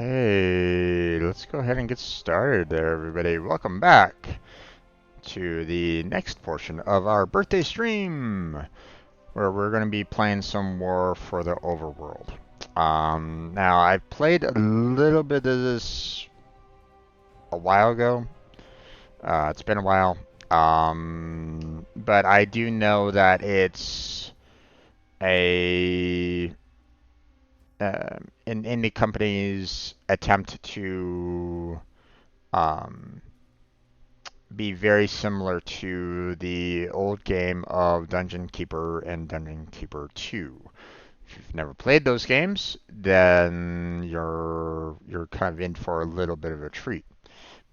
Okay, let's go ahead and get started there, everybody. Welcome back to the next portion of our birthday stream, where we're going to be playing some War for the Overworld. Now, I played a little bit of this a while ago. It's been a while. But I do know that it's a an indie company's attempt to be very similar to the old game of Dungeon Keeper and Dungeon Keeper 2. If you've never played those games, then you're kind of in for a little bit of a treat,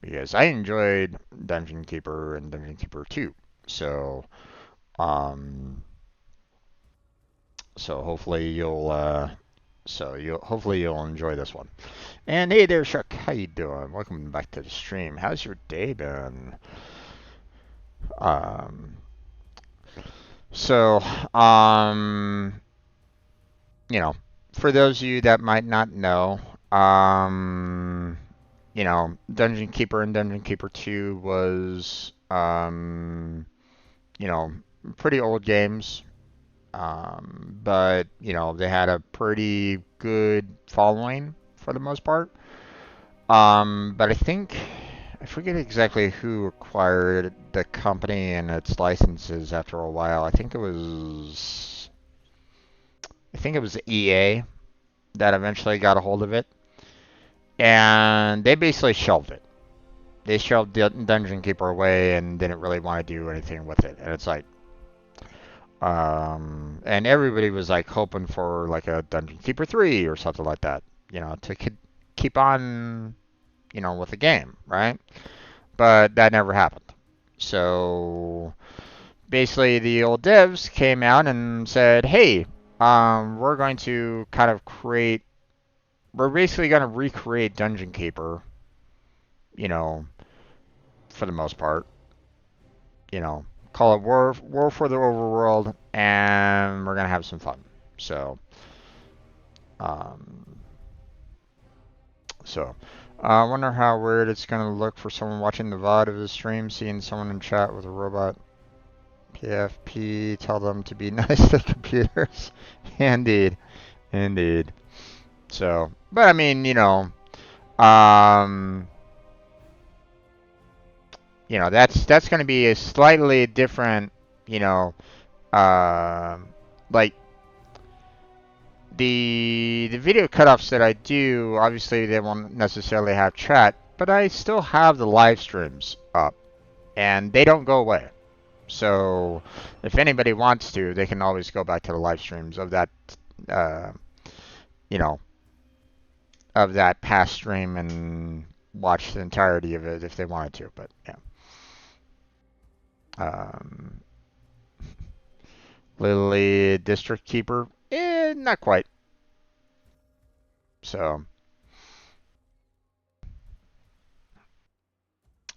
because I enjoyed Dungeon Keeper and Dungeon Keeper 2. So hopefully you'll enjoy this one. And hey there, Shuck, how you doing? Welcome back to the stream. How's your day been? Um, so, you know, for those of you that might not know, Dungeon Keeper and Dungeon Keeper 2 was, pretty old games. But, they had a pretty good following for the most part. But I forget exactly who acquired the company and its licenses after a while. I think it was EA that eventually got a hold of it, and they basically shelved it. They shelved Dungeon Keeper away and didn't really want to do anything with it. And it's like, and everybody was like hoping for like a Dungeon Keeper 3 or something like that, to keep on, with the game, right? But that never happened. So basically, the old devs came out and said, "Hey, we're going to kind of we're basically going to recreate Dungeon Keeper, you know, for the most part, call it War for the Overworld, and we're going to have some fun." So, um, I wonder how weird it's going to look for someone watching the VOD of the stream, seeing someone in chat with a robot. PFP, tell them to be nice to computers. Indeed. Indeed. So, but I mean, that's going to be a slightly different, uh, like the video cutoffs that I do, obviously they won't necessarily have chat, but I still have the live streams up, and they don't go away. So if anybody wants to, they can always go back to the live streams of that, uh, you know, of that past stream and watch the entirety of it if they wanted to. But yeah. Lily District Keeper, not quite. So,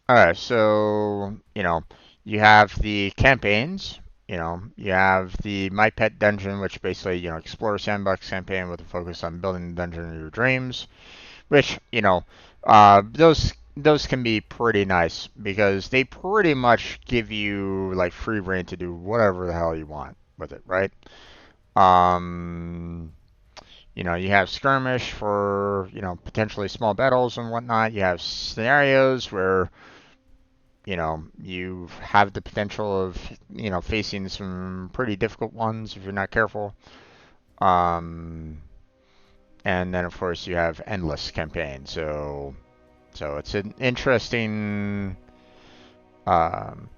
alright, so, you have the campaigns, you have the My Pet Dungeon, which basically, explore sandbox campaign with a focus on building the dungeon of your dreams, which, those can be pretty nice because they pretty much give you like free reign to do whatever the hell you want with it, right? Um, you have skirmish for, potentially small battles and whatnot. You have scenarios where, you have the potential of, facing some pretty difficult ones if you're not careful. Um, and then, of course, you have endless campaign. So it's an interesting. Um,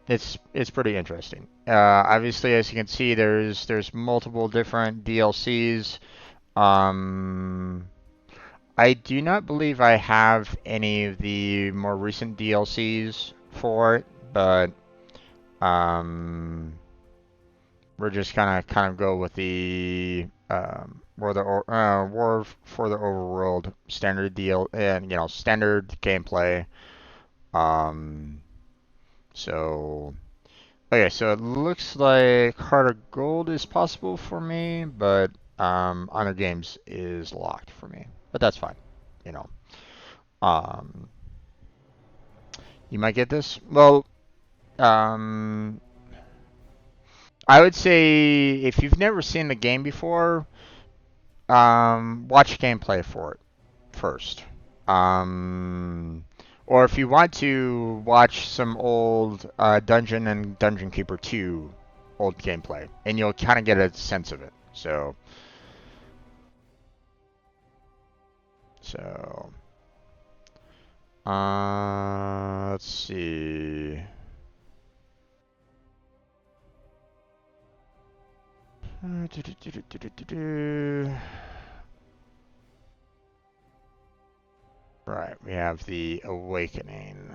it's pretty interesting. Obviously, as you can see, there's multiple different DLCs. Um, I do not believe I have any of the more recent DLCs for it, but um, we're just kind of go with the War for the Overworld standard deal and standard gameplay. Um, so okay, so it looks like Heart of Gold is possible for me, but Honor Games is locked for me. But that's fine, you know. Um, you might get this. Well, um, I would say if you've never seen the game before, watch gameplay for it first. Um, or if you want to watch some old Dungeon and Dungeon Keeper 2 old gameplay, and you'll kind of get a sense of it. So, let's see. Right, we have the Awakening.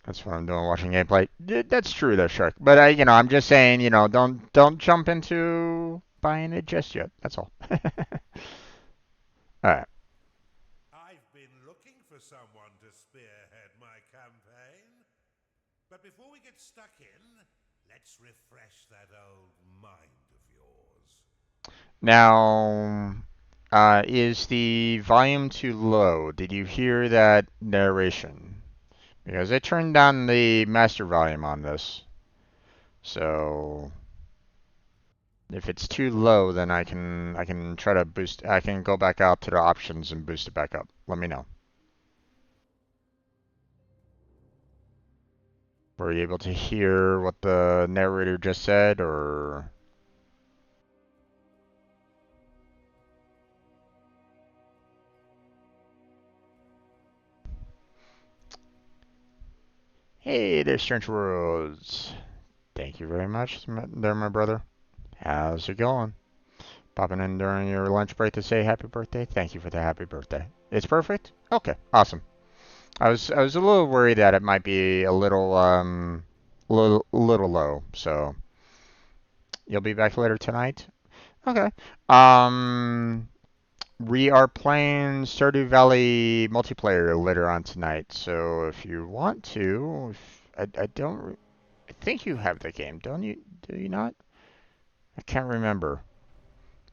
That's what I'm doing, watching gameplay. That's true, though, Shark. But I'm just saying, don't jump into buying it just yet. That's all. All right. I've been looking for someone to spearhead my campaign. But before we get stuck in, let's refresh that old mind of yours. Now, is the volume too low? Did you hear that narration? Because I turned down the master volume on this. So if it's too low, then I can try to boost. I can go back out to the options and boost it back up. Let me know. Were you able to hear what the narrator just said, or? Hey there, Strange Worlds. Thank you very much there, my brother. How's it going? Popping in during your lunch break to say happy birthday. Thank you for the happy birthday. It's perfect? Okay, awesome. I was a little worried that it might be a little low, so you'll be back later tonight? Okay. Um we are playing Stardew Valley multiplayer later on tonight, so if you want to, I think you have the game, don't you? Do you not? I can't remember.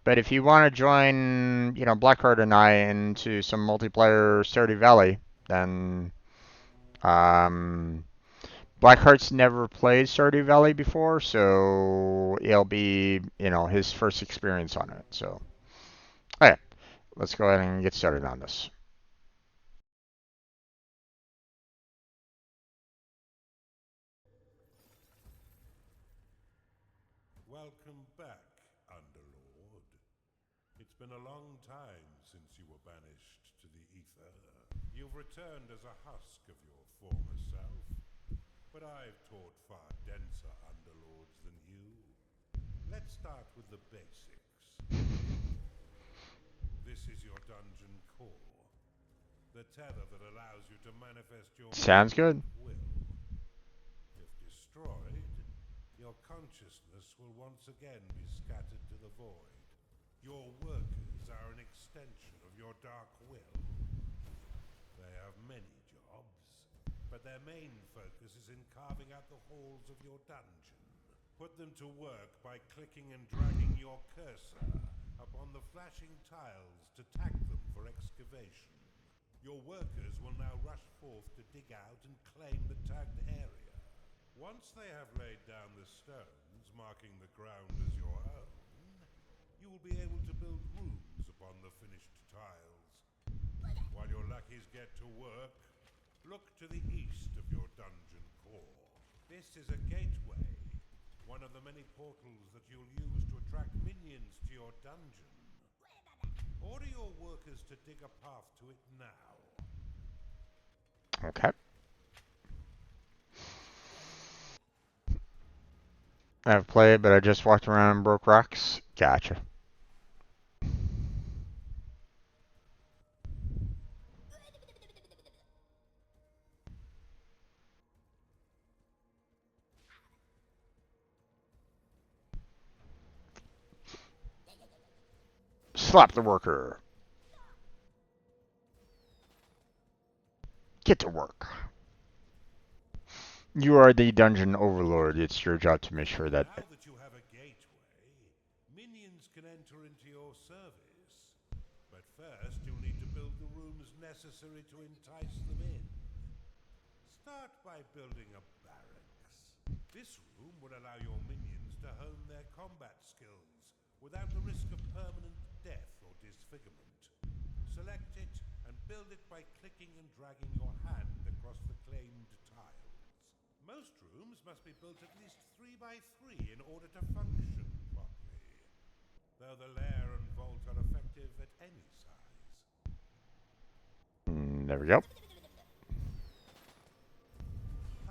But if you want to join, Blackheart and I into some multiplayer Stardew Valley, then um, Blackheart's never played Stardew Valley before, so it'll be, you know, his first experience on it. So, okay, let's go ahead and get started on this. Welcome back, Underlord. It's been a long time since you were banished to the ether. You've returned as a husk of your former self, but I've taught far denser Underlords than you. Let's start with the basics. This is your dungeon core, the tether that allows you to manifest your Sounds good. will. If destroyed, your consciousness will once again be scattered to the void. Your workers are an extension of your dark will. They have many jobs, but their main focus is in carving out the halls of your dungeon. Put them to work by clicking and dragging your cursor upon the flashing tiles to tag them for excavation. Your workers will now rush forth to dig out and claim the tagged area. Once they have laid down the stones, marking the ground as your own, you will be able to build rooms upon the finished tiles. While your lackeys get to work, look to the east of your dungeon core. This is a gateway, one of the many portals that you'll use to attract minions to your dungeon. Order your workers to dig a path to it now. Okay. I've played, but I just walked around and broke rocks. Gotcha. Slap the worker. Get to work. You are the dungeon overlord. It's your job to make sure that... Now that you have a gateway, minions can enter into your service. But first, you'll need to build the rooms necessary to entice them in. Start by building a barracks. This room will allow your minions to hone their combat skills without the risk of permanent death or disfigurement. Select it and build it by clicking and dragging your hand across the claimed tiles. Most rooms must be built at least 3 by 3 in order to function properly, though the lair and vault are effective at any size. There we go.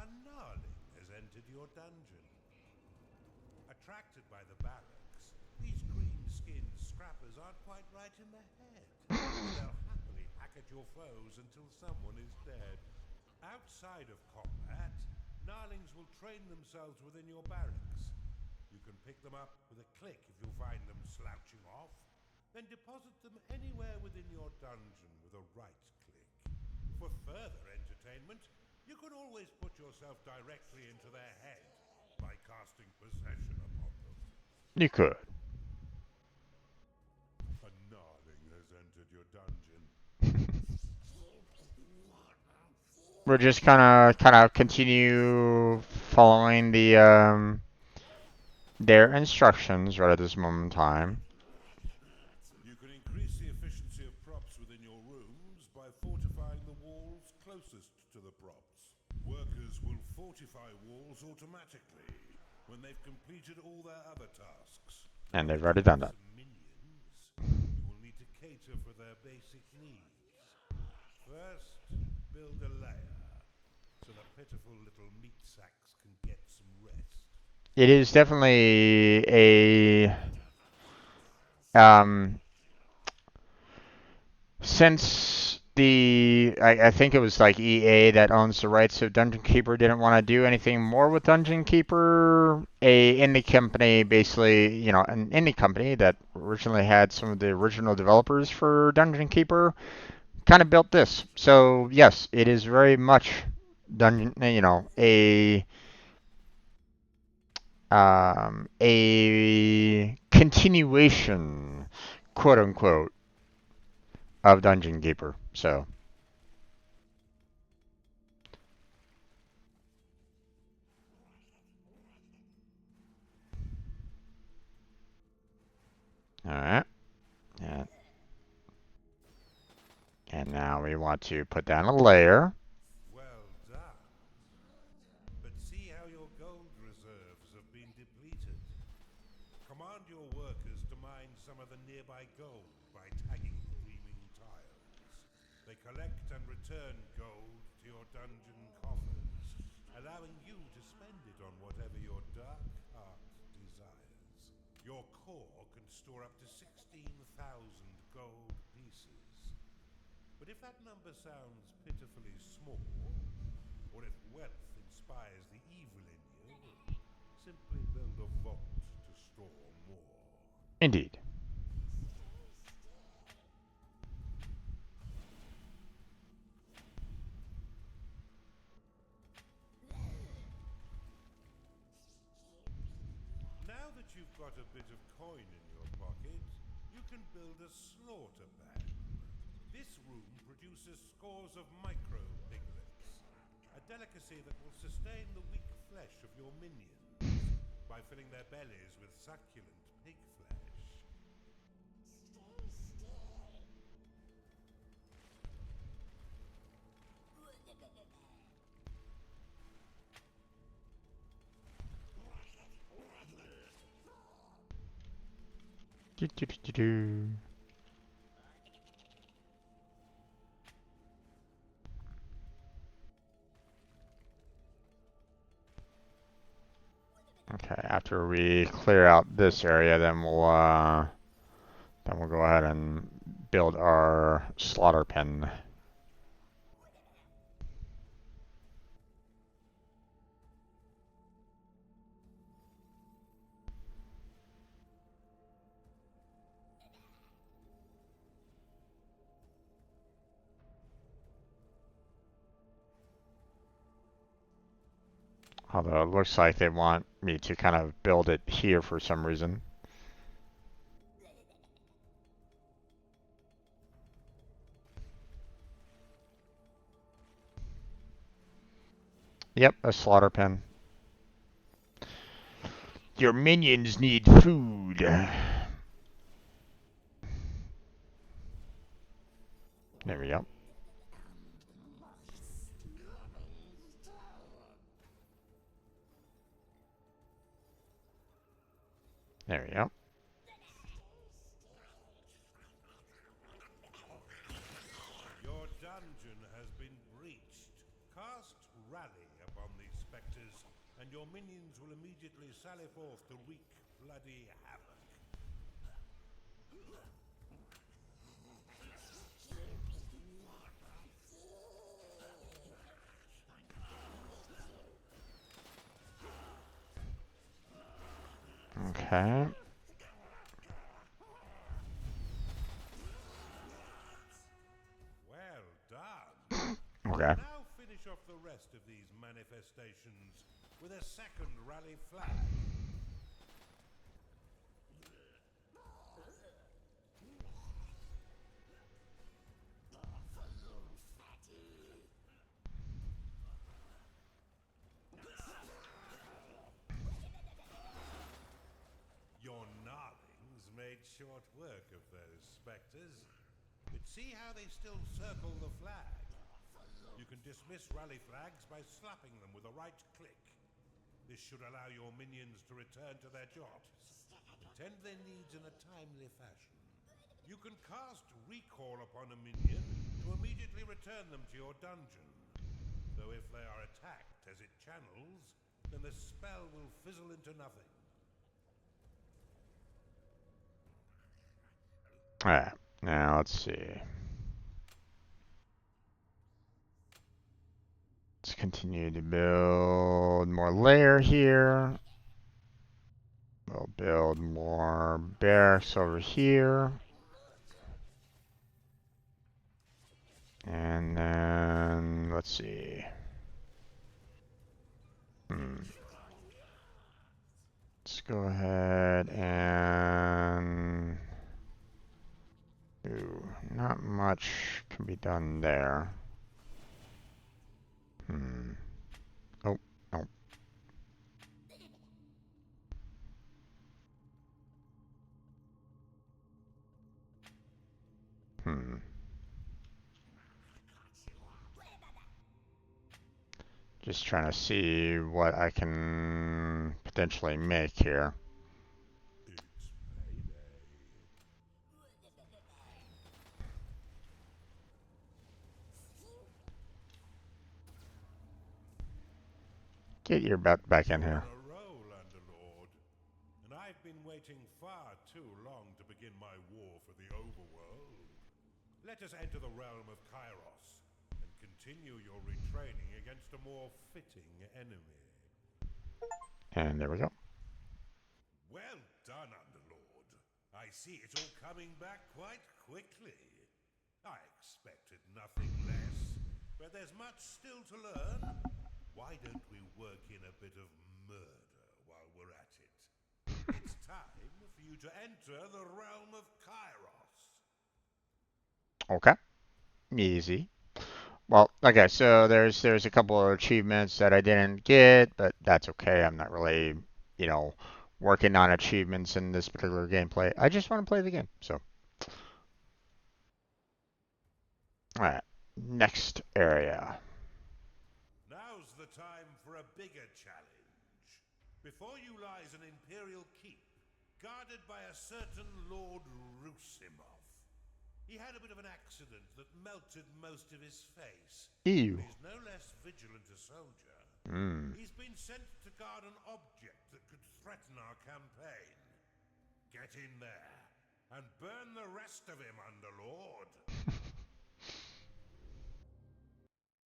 A gnarling has entered your dungeon. Attracted by the barracks, these green-skinned scrappers aren't quite right in the head. They'll happily hack at your foes until someone is dead. Outside of combat, gnarlings will train themselves within your barracks. You can pick them up with a click if you find them slouching off, then deposit them anywhere within your dungeon with a right click. For further entertainment, you can always put yourself directly into their head by casting possession upon them. You could. A gnarling has entered your dungeon. We're just kind of continue following the their instructions right at this moment in time. You can increase the efficiency of props within your rooms by fortifying the walls closest to the props. Workers will fortify walls automatically when they've completed all their other tasks. And they've already done that. Minions, you will need to cater for their basic needs. First, build a lair so the pitiful little meat sacks can get some rest. It is definitely a since I think it was like EA that owns the rights of Dungeon Keeper didn't want to do anything more with Dungeon Keeper. A indie company, basically, you know, an indie company that originally had some of the original developers for Dungeon Keeper, kind of built this. So yes, it is very much Dungeon, you know, a continuation, quote unquote, of Dungeon Keeper. So, Now we want to put down a layer. Well done. But see how your gold reserves have been depleted. Command your workers to mine some of the nearby gold by tagging gleaming tiles. They collect and return gold to your dungeon coffers, allowing you to spend it on whatever your dark heart desires. Your core can store up to 16,000 gold pieces. But if that number sounds pitifully small, or if wealth inspires the evil in you, simply build a vault to store more. Indeed. Now that you've got a bit of coin in your pocket, you can build a slaughter pan. This room produces scores of micro piglets, a delicacy that will sustain the weak flesh of your minions by filling their bellies with succulent pig flesh. Okay, after we clear out this area, then we'll go ahead and build our slaughter pen. Although it looks like they want me to kind of build it here for some reason. Yep, a slaughter pen. Your minions need food. There we go. There we go. Your dungeon has been breached. Cast Rally upon these spectres, and your minions will immediately sally forth to wreak bloody havoc. Okay. Well done. Okay. Now finish off the rest of these manifestations with a second rally flag. Your gnarlings made short work of those spectres, but see how they still circle the flag. You can dismiss rally flags by slapping them with a right click. This should allow your minions to return to their jobs, attend their needs in a timely fashion. You can cast Recall upon a minion to immediately return them to your dungeon. Though if they are attacked as it channels, then the spell will fizzle into nothing. Alright, now let's see. Let's continue to build more layer here. We'll build more barracks over here. And then, let's see. Let's go ahead and... Ooh, not much can be done there. Oh, oh. Just trying to see what I can potentially make here. It's payday. Get your butt back in You're here. on a roll, Underlord, and I've been waiting far too long to begin my war for the Overworld. Let us enter the realm of Kairos and continue your retraining against a more fitting enemy. And there we go. Well done, Underlord. I see it's all coming back quite quickly. I expected nothing less, but there's much still to learn. Why don't we work in a bit of murder while we're at it? It's time for you to enter the realm of Kairos. Okay. Easy. Well, okay, so there's a couple of achievements that I didn't get, but that's okay. I'm not really, you know, working on achievements in this particular gameplay. I just want to play the game. So, all right. Next area. Now's the time for a bigger challenge. Before you lies an imperial keep, guarded by a certain Lord Rusimov. He had a bit of an accident that melted most of his face. Ew. But he's no less vigilant a soldier. Mm. He's been sent to guard an object that could threaten our campaign. Get in there and burn the rest of him, Underlord.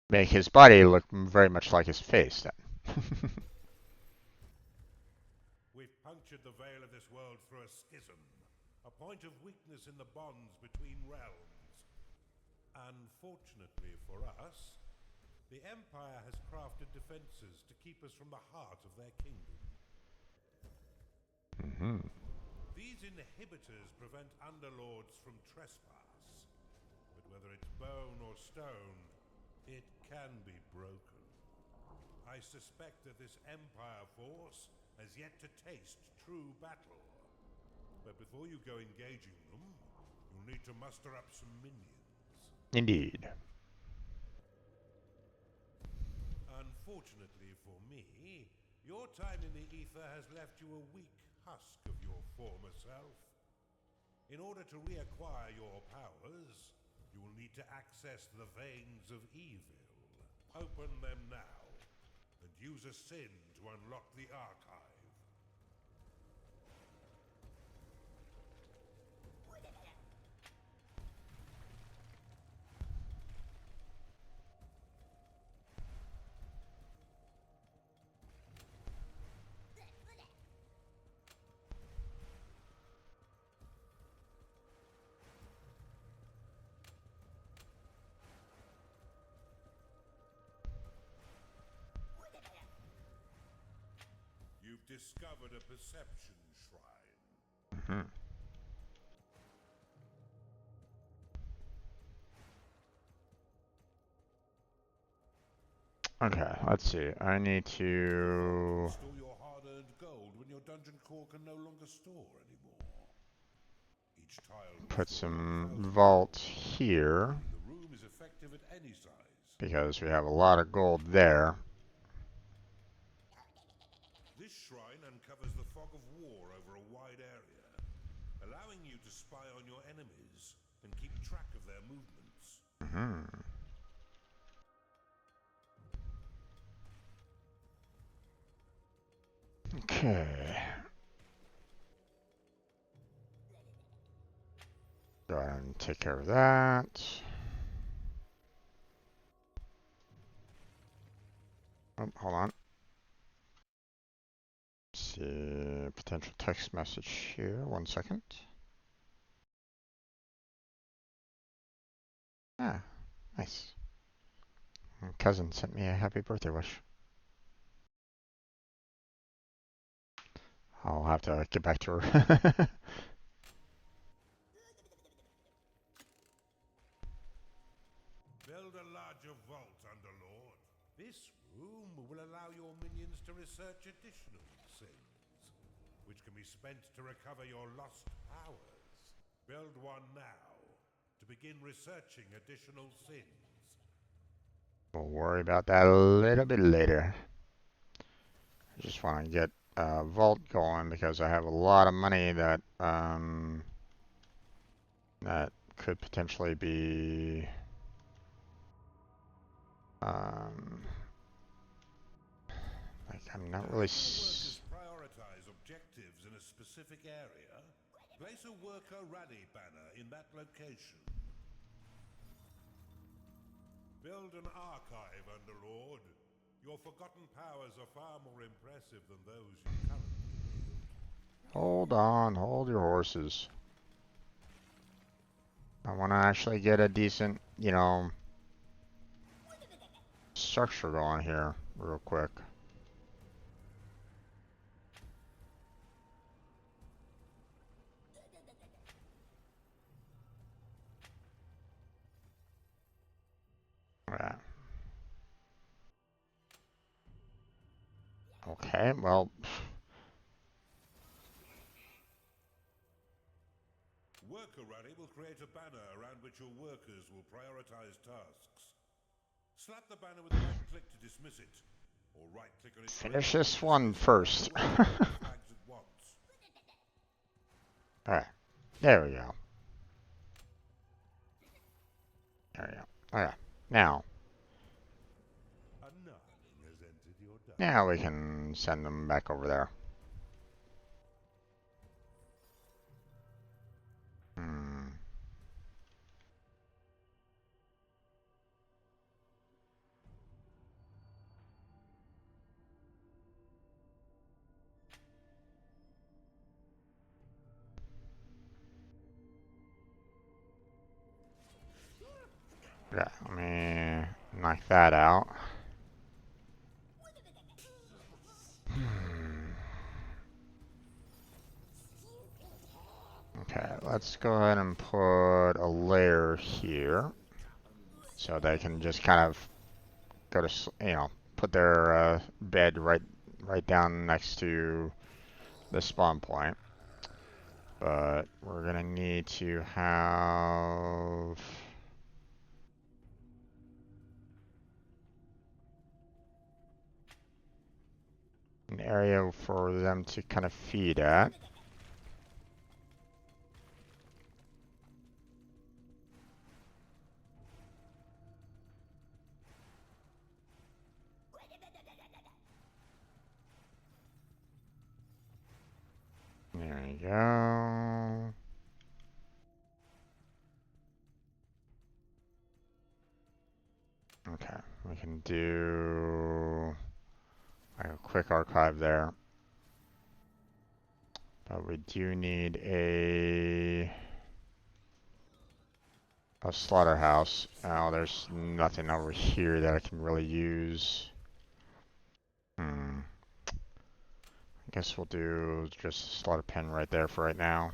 Make his body look very much like his face then. We've punctured the veil of this world through a schism, a point of weakness in the bonds between realms. Unfortunately for us, the Empire has crafted defenses to keep us from the heart of their kingdom. Mm-hmm. These inhibitors prevent underlords from trespass. But whether it's bone or stone, it can be broken. I suspect that this Empire force has yet to taste true battle. But before you go engaging them, you'll need to muster up some minions. Indeed. Unfortunately for me, your time in the ether has left you a weak husk of your former self. In order to reacquire your powers, you will need to access the veins of evil. Open them now, and use a sin to unlock the archive. You've discovered a perception shrine. Mm-hmm. Okay, let's see. I need to Store your hard-earned gold when your dungeon core can no longer store anymore. Each tile will put store some 1,000 vault gold. here The room is effective at any size. because we have a lot of gold there. This shrine uncovers the fog of war over a wide area, allowing you to spy on your enemies and keep track of their movements. Mm-hmm. Okay. Go ahead and take care of that. Oh, hold on. Let's see, potential text message here. 1 second. Ah, nice. My cousin sent me a happy birthday wish. I'll have to get back to her. Build a larger vault, Underlord. This room will allow your minions to research additional sins, which can be spent to recover your lost powers. Build one now to begin researching additional sins. We'll worry about that a little bit later. I just want to get a vault going because I have a lot of money that that could potentially be like I'm not really. Prioritize objectives in a specific area. Place a worker rally banner in that location. Build an archive, Underlord. Your forgotten powers are far more impressive than those you currently wield. Hold on, hold your horses. I want to actually get a decent, you know, structure going here real quick. Yeah. Okay, well, Worker Rally will create a banner around which your workers will prioritize tasks. Slap the banner with a right click to dismiss it, or right click on it. finish this one first. Alright, there we go. There we go. Alright, now we can send them back over there. Yeah, let me knock that out. Okay, let's go ahead and put a layer here so they can just kind of go to, you know, put their bed right down next to the spawn point. But we're gonna need to have an area for them to kind of feed at. There you go. Okay, we can do like a quick archive there. But we do need a slaughterhouse. Oh, there's nothing over here that I can really use. I guess we'll do just a slaughter pen right there for right now.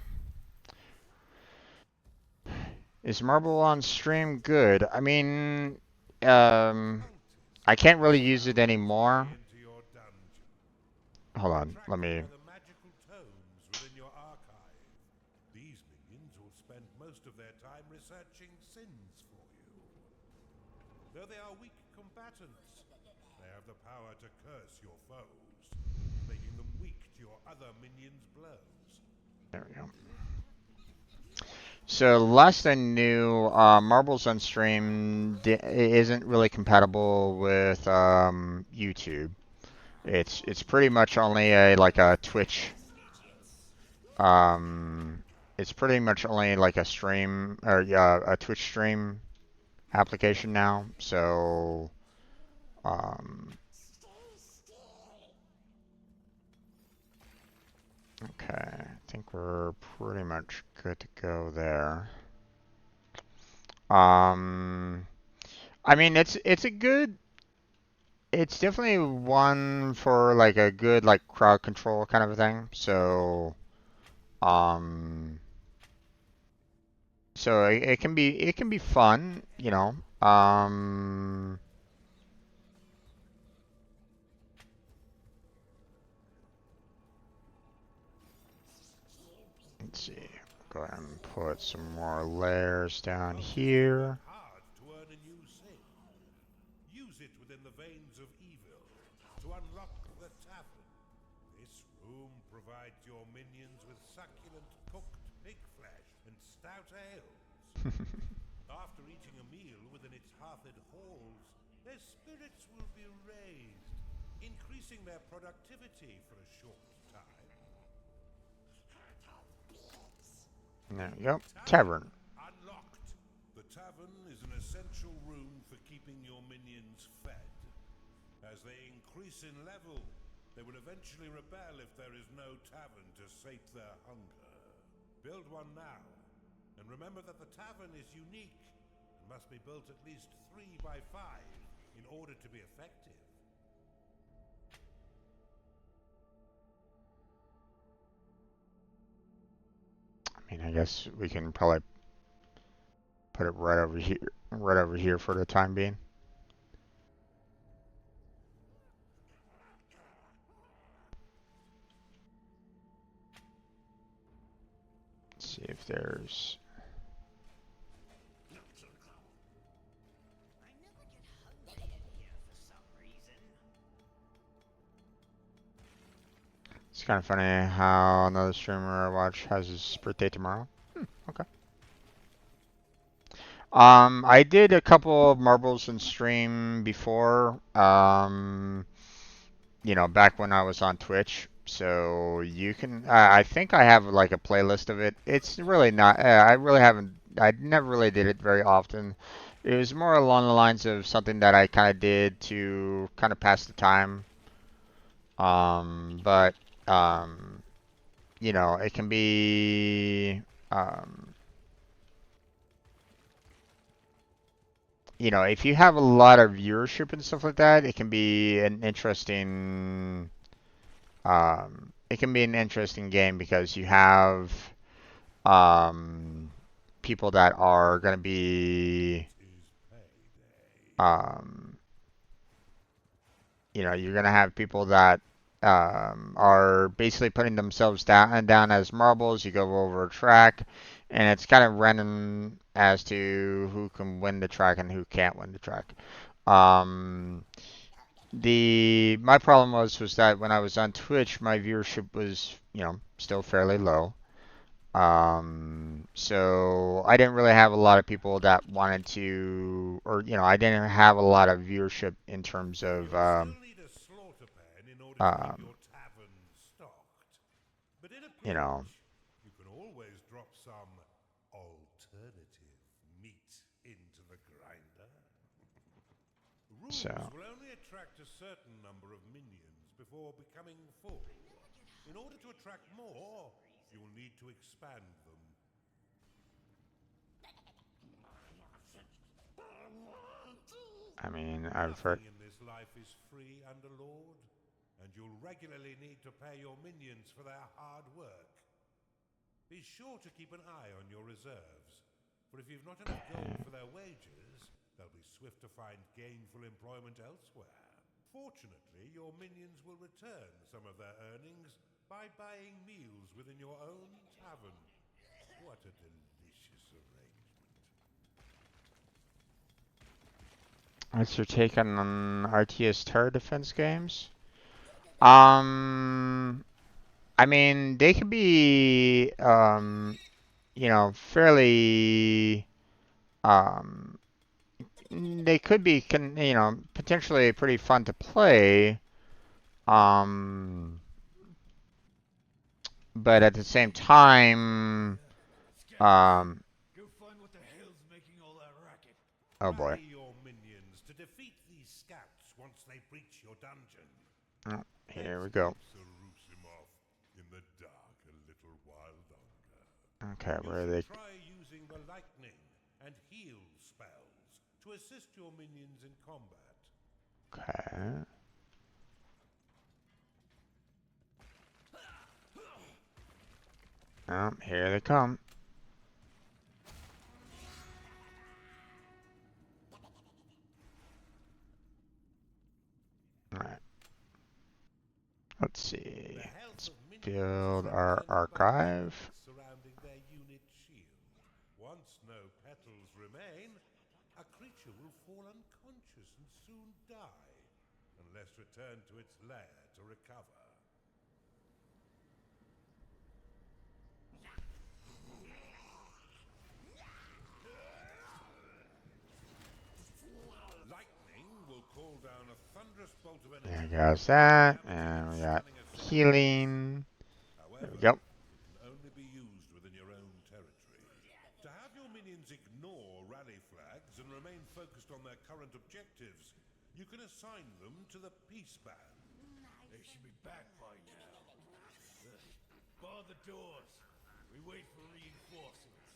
Is marble on stream good? I mean, I can't really use it anymore. Hold on, let me. These minions will spend most of their time researching sins for you. Though they are weak combatants, they have the power to curse your foes, making them weak to your other minions' blows. There we go. So last I knew, Marbles on Stream isn't really compatible with YouTube. It's pretty much only a Twitch. It's pretty much only like a stream or a Twitch stream application now. So okay, I think we're pretty much good to go there. I mean, it's definitely one for like a good like crowd control kind of a thing. So, so it can be fun, you know. Let's see. Go ahead and put some more layers down here. Hard to earn a new sin. Use within the veins of evil to unlock the tavern. This room provides your minions with succulent cooked pig flesh and stout ales. After eating a meal within its hearthed halls, their spirits will be raised, increasing their productivity for a short time. There we go. Tavern. Unlocked. The tavern is an essential room for keeping your minions fed. As they increase in level, they will eventually rebel if there is no tavern to sate their hunger. Build one now, and remember that the tavern is unique and must be built at least 3 by 5 in order to be effective. I mean, I guess we can probably put it right over here for the time being. Let's see if there's. It's kind of funny how another streamer I watch has his birthday tomorrow. Okay. I did a couple of marbles in stream before. You know, back when I was on Twitch. So you can. I think I have like a playlist of it. It's really not. I really haven't. I never really did it very often. It was more along the lines of something that I kind of did to kind of pass the time. But you know, it can be, you know, if you have a lot of viewership and stuff like that, it can be an interesting, it can be an interesting game because you have, people that are going to be, um, you know, you're going to have people that are basically putting themselves down as marbles. You go over a track, and it's kind of random as to who can win the track and who can't win the track. Um, my problem was that when I was on Twitch, my viewership was, you know, still fairly low. So I didn't really have a lot of people that wanted to, or you know, I didn't have a lot of viewership in terms of, um, But in a you know, pinch, you can always drop some alternative meat into the grinder. Rooms so will only attract a certain number of minions before becoming full. In order to attract more, you'll need to expand them. I mean, I've heard. Nothing in this life is free, Underlord, and you'll regularly need to pay your minions for their hard work. Be sure to keep an eye on your reserves, for if you've not enough gold for their wages, they'll be swift to find gainful employment elsewhere. Fortunately, your minions will return some of their earnings by buying meals within your own tavern. What a delicious arrangement. What's your take on RTS tower defense games? I mean, they could be, you know, fairly, um, they could be, you know, potentially pretty fun to play. Um, but at the same time, um, oh boy. Rally your minions to defeat these scouts once they breach your dungeon. Oh, here we go. In the dark a little while longer. Okay, You where are should they? try using the lightning and heal spells to assist your minions in combat. Okay. Oh, here they come. Alright. Let's see. Let's build our archive. Surrounding their unit shield. Once no petals remain, a creature will fall unconscious and soon die. best return to its lair to recover. Lightning will call down a thunderous bolt of There energy. goes that. And we got healing. There we However, go. it can only be used within your own territory. To have your minions ignore rally flags and remain focused on their current objectives, you can assign them to the peace band. They should be back by now. Bar the doors. We wait for reinforcements.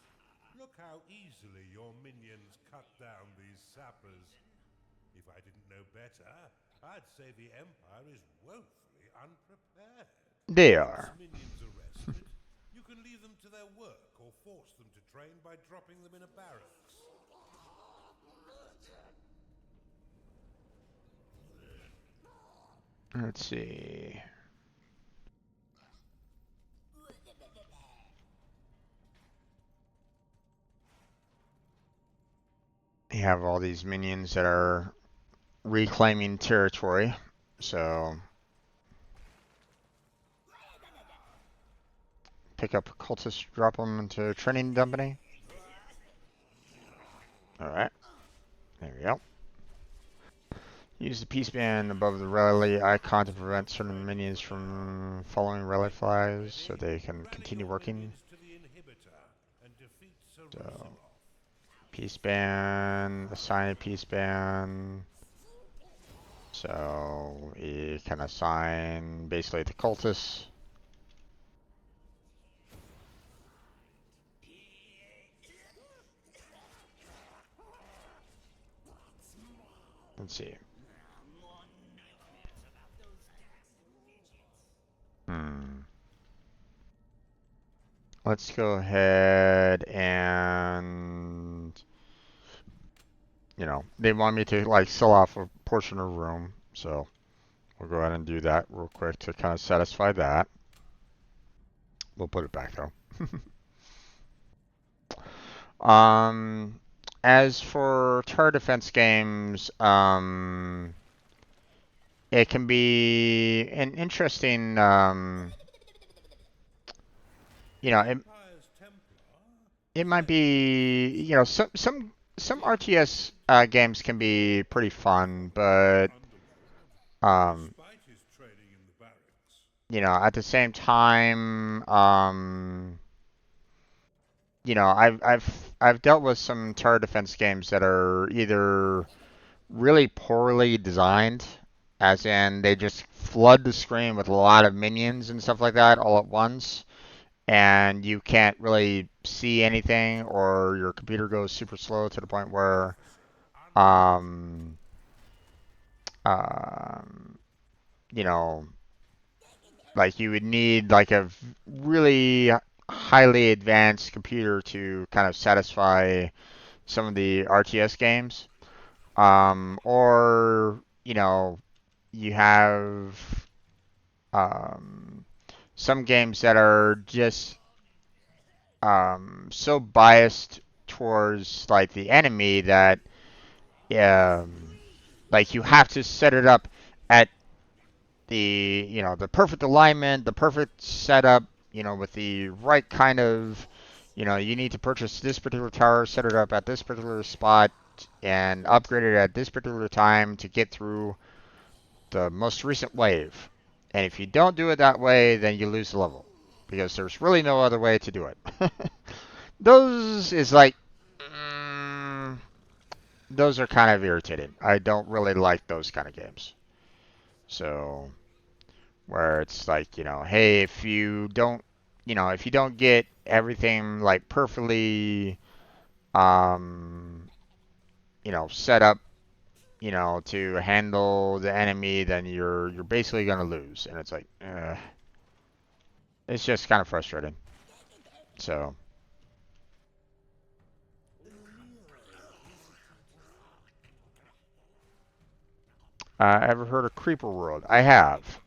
Look how easily your minions cut down these sappers. If I didn't know better, I'd say the Empire is woefully unprepared. They Once are. minions are rested, you can leave them to their work or force them to train by dropping them in a barracks. Let's see. You have all these minions that are reclaiming territory. So pick up cultists, drop them into a training company. Alright. There we go. Use the peace band above the rally icon to prevent certain minions from following rally flags so they can continue working. So, peace band, assign a peace band. So, you can assign basically the cultists. Let's see. Let's go ahead and, you know, they want me to like sell off a portion of the room, so we'll go ahead and do that real quick to kind of satisfy that. We'll put it back though. As for tower defense games, it can be an interesting, you know, it might be, you know, some RTS games can be pretty fun, but you know, at the same time, you know, I've dealt with some tower defense games that are either really poorly designed, as in they just flood the screen with a lot of minions and stuff like that all at once, and you can't really see anything, or your computer goes super slow to the point where, um, um, you know, like you would need like a really highly advanced computer to kind of satisfy some of the RTS games. Or, you know, you have um, some games that are just so biased towards like the enemy that like you have to set it up at the, you know, the perfect alignment, the perfect setup, you know, with the right kind of, you know, you need to purchase this particular tower, set it up at this particular spot, and upgrade it at this particular time to get through the most recent wave. And if you don't do it that way, then you lose the level, because there's really no other way to do it. Those is like, those are kind of irritating. I don't really like those kind of games. So, where it's like, you know, hey, if you don't, you know, if you don't get everything like perfectly, um, you know, set up, you know, to handle the enemy, then you're basically gonna lose, and it's like, it's just kind of frustrating. So, ever heard of Creeper World? I have.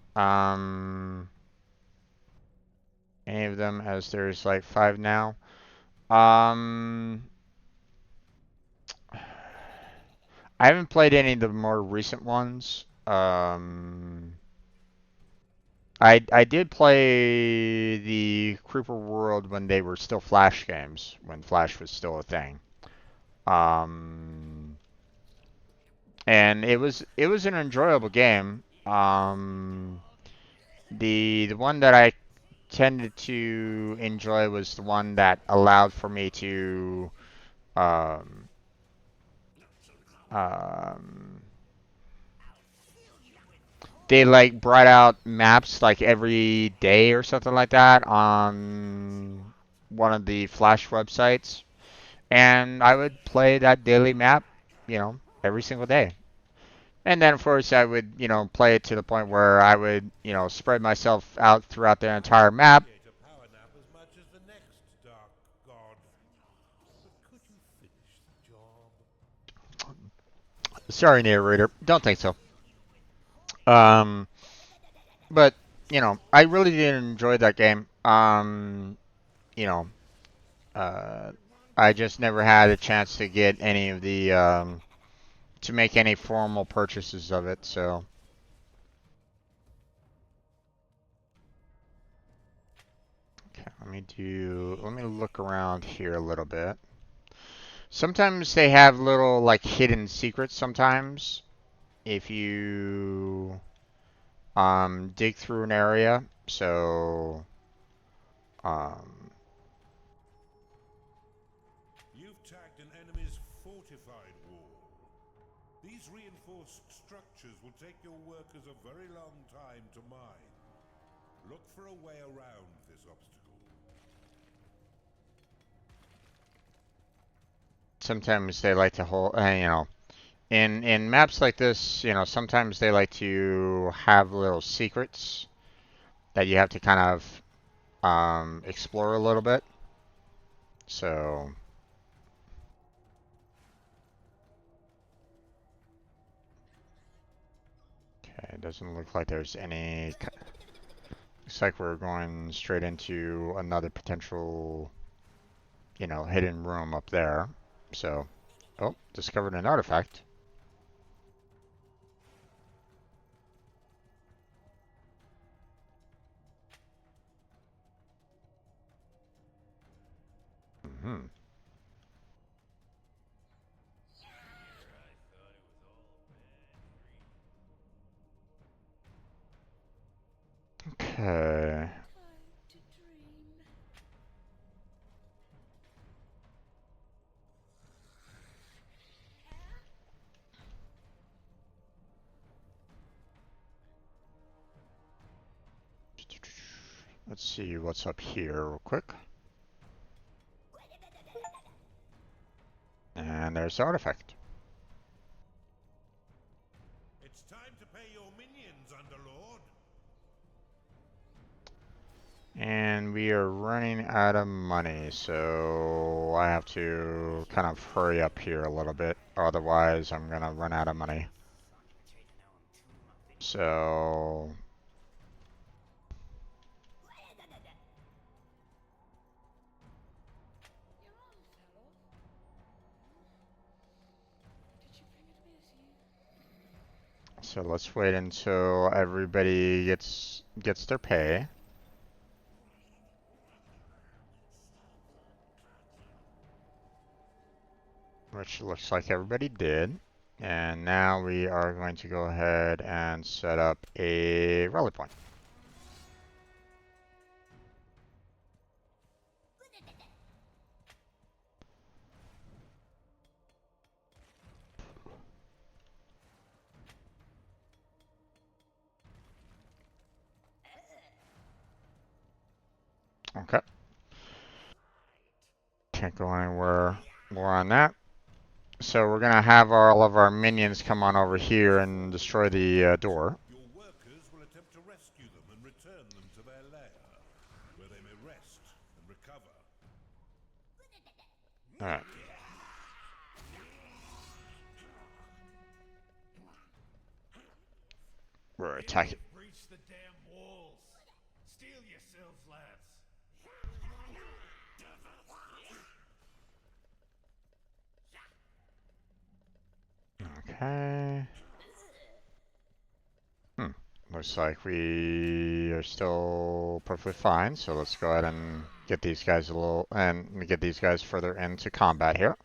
Any of them, as there's like 5 now. Um, I haven't played any of the more recent ones. I did play the Creeper World when they were still Flash games, when Flash was still a thing. Um, and it was an enjoyable game. The one that I tended to enjoy was the one that allowed for me to um, um, they like brought out maps like every day or something like that on one of the Flash websites, and I would play that daily map, every single day. And then, of course, I would, play it to the point where I would, spread myself out throughout the entire map. Appreciate a power nap as much as the next dark god. But could you finish the job? Sorry, narrator. Don't think so. Um, but, I really did enjoy that game. You know, uh, I just never had a chance to get any of the, to make any formal purchases of it, so. Okay, let me look around here a little bit. Sometimes they have little, like, hidden secrets sometimes. If you, dig through an area, so, um, You've tagged an enemy's fortified wall. These reinforced structures will take your workers a very long time to mine. Look for a way around this obstacle. sometimes they like to hold, in maps like this, sometimes they like to have little secrets that you have to kind of explore a little bit. So, okay, it doesn't look like there's any. Looks like we're going straight into another potential, hidden room up there. So, oh, discovered an artifact. Hmm. Okay. Let's see what's up here real quick. And there's the artifact. It's time to pay your minions, Underlord. And we are running out of money, so I have to kind of hurry up here a little bit. Otherwise, I'm gonna run out of money. So, let's wait until everybody gets their pay, which looks like everybody did. And now we are going to go ahead and set up a rally point. Okay. Can't go anywhere more on that. So we're gonna have all of our minions come on over here and destroy the door. Your workers will attempt to rescue them and return them to their lair, where they may rest and recover. All right. We're attacking. Breach the damn walls. Steel yourselves, lads. Okay. Looks like we are still perfectly fine, so let's go ahead and get these guys get these guys further into combat here.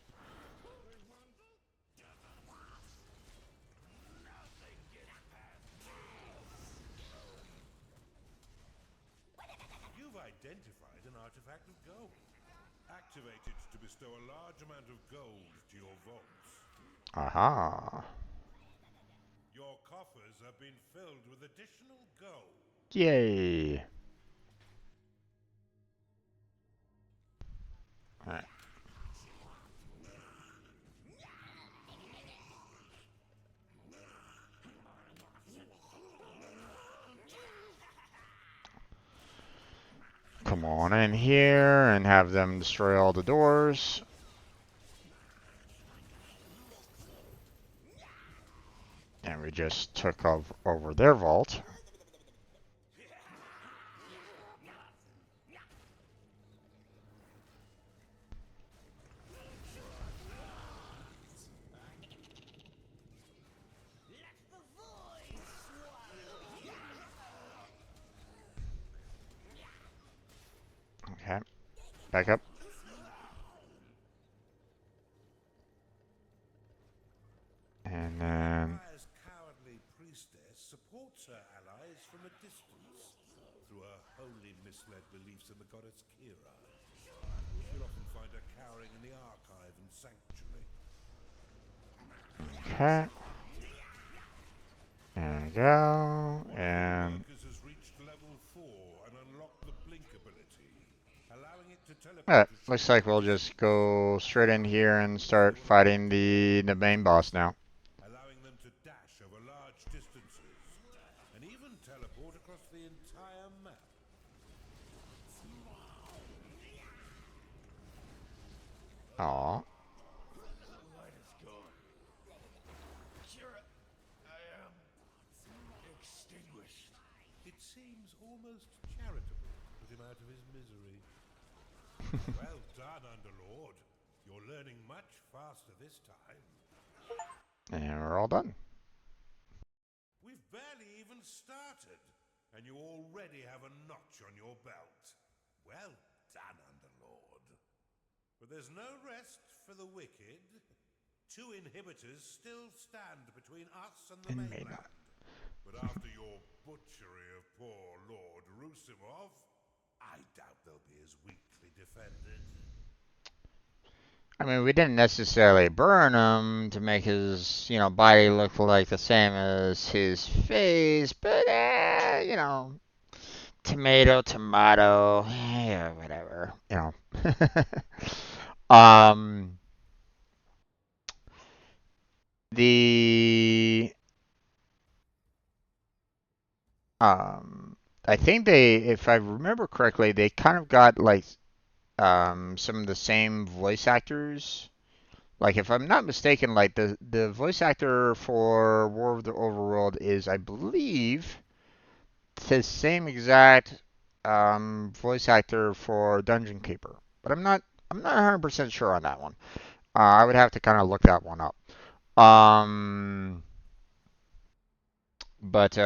You've identified an artifact of gold. Activate it to bestow a large amount of gold to your vaults. Aha. Your coffers have been filled with additional gold. Yay. Alright. Come on in here and have them destroy all the doors. And we just took over their vault. Okay, back up. And then Fire's cowardly priestess supports her allies from a distance through her wholly misled beliefs in the goddess Kira. You'll often find her cowering in the archive and sanctuary. okay. There we go. And Focus has reached level 4 and unlocked the blink ability, allowing it to teleport to looks like we'll just go straight in here and start fighting the main boss now. allowing them to dash over large distances and even teleport across the entire map. Aw. The light is gone. Kira, I am extinguished. It seems almost charitable to put him out of his misery. Well done, Underlord. You're learning much faster this time. And we're all done. We've barely even started, and you already have a notch on your belt. Well done, Underlord. But there's no rest for the wicked. 2 inhibitors still stand between us and the And mainland. But after your butchery of poor Lord Rusimov, I doubt they'll be as weakly defended. I mean, we didn't necessarily burn him to make his, body look like the same as his face, but, tomato, tomato, yeah, whatever. um, the, I think if I remember correctly, they kind of got like, some of the same voice actors. Like, if I'm not mistaken, like the voice actor for War of the Overworld is, I believe, the same exact voice actor for Dungeon Keeper. But I'm not 100% sure on that one. I would have to kind of look that one up. Um, but you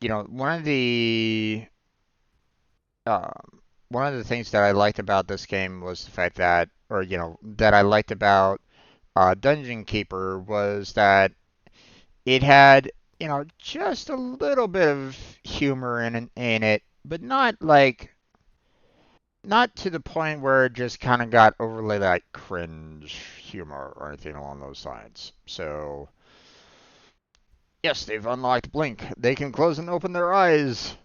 know, one of the things that I liked about this game was the fact that, or that I liked about Dungeon Keeper was that it had, just a little bit of humor in it, but not to the point where it just kind of got overly like cringe humor or anything along those lines. So, yes, they've unlocked Blink. They can close and open their eyes.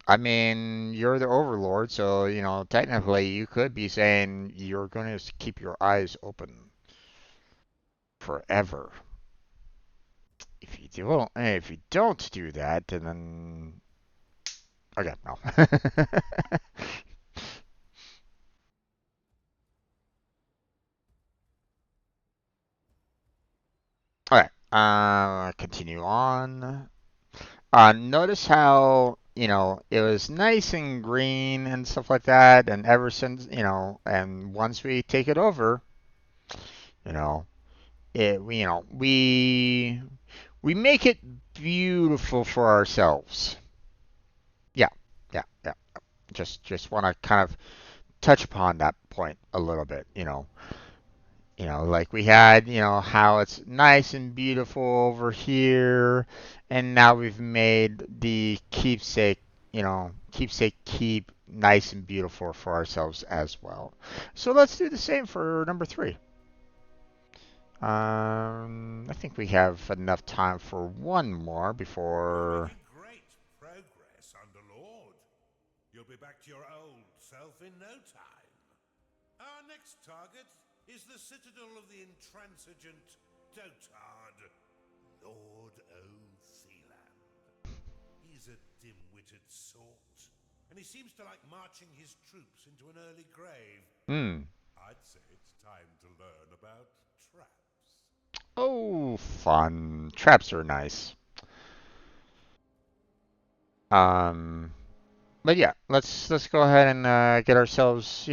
I mean, you're the overlord, so, technically you could be saying you're going to keep your eyes open forever. If you don't do that, then okay, no. Okay, continue on. Notice how, it was nice and green and stuff like that, and ever since, and once we take it over, you know, we we make it beautiful for ourselves. Yeah, yeah, yeah. Just want to kind of touch upon that point a little bit. Like we had, how it's nice and beautiful over here, and now we've made the keepsake keep nice and beautiful for ourselves as well. So let's do the same for number three. I think we have enough time for one more You're before. making great progress, Underlord. You'll be back to your old self in no time. Our next target is the citadel of the intransigent dotard, Lord O'Theland. He's a dim-witted sort, and he seems to like marching his troops into an early grave. Hmm. I'd say it's time to learn about traps. Oh, fun. Traps are nice. Um, but yeah, let's go ahead and get ourselves,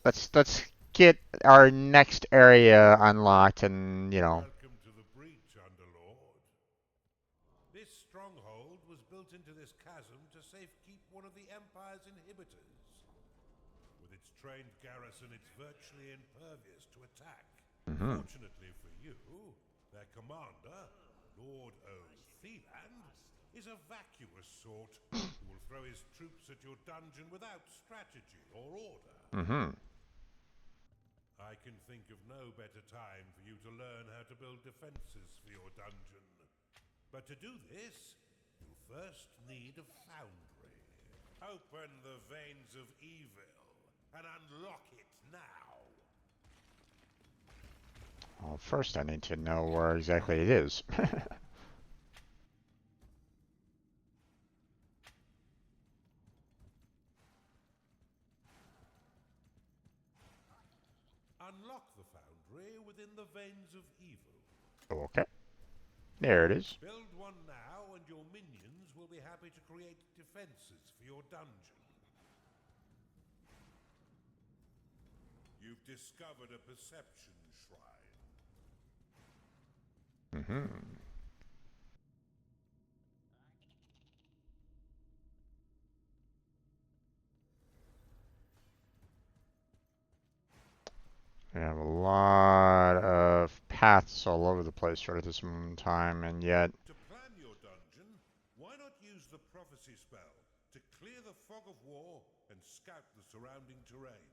let's get our next area unlocked, and Welcome to the breach, Underlord. This stronghold was built into this chasm to safekeep one of the Empire's inhibitors. With its trained garrison, it's virtually impervious to attack. hmm Fortunately for you, their commander, Lord O'Theland, is a vacuous sort who will throw his troops at your dungeon without strategy or order. hmm I can think of no better time for you to learn how to build defenses for your dungeon. But to do this, you'll first need a foundry. Open the veins of evil and unlock it now. Well, first I need to know where exactly it is. Unlock the foundry within the veins of evil. Okay, there it is. Build one now, and your minions will be happy to create defenses for your dungeon. You've discovered a perception shrine. hmm We have a lot of paths all over the place right at this moment in time, and yet. To plan your dungeon, why not use the prophecy spell to clear the fog of war and scout the surrounding terrain?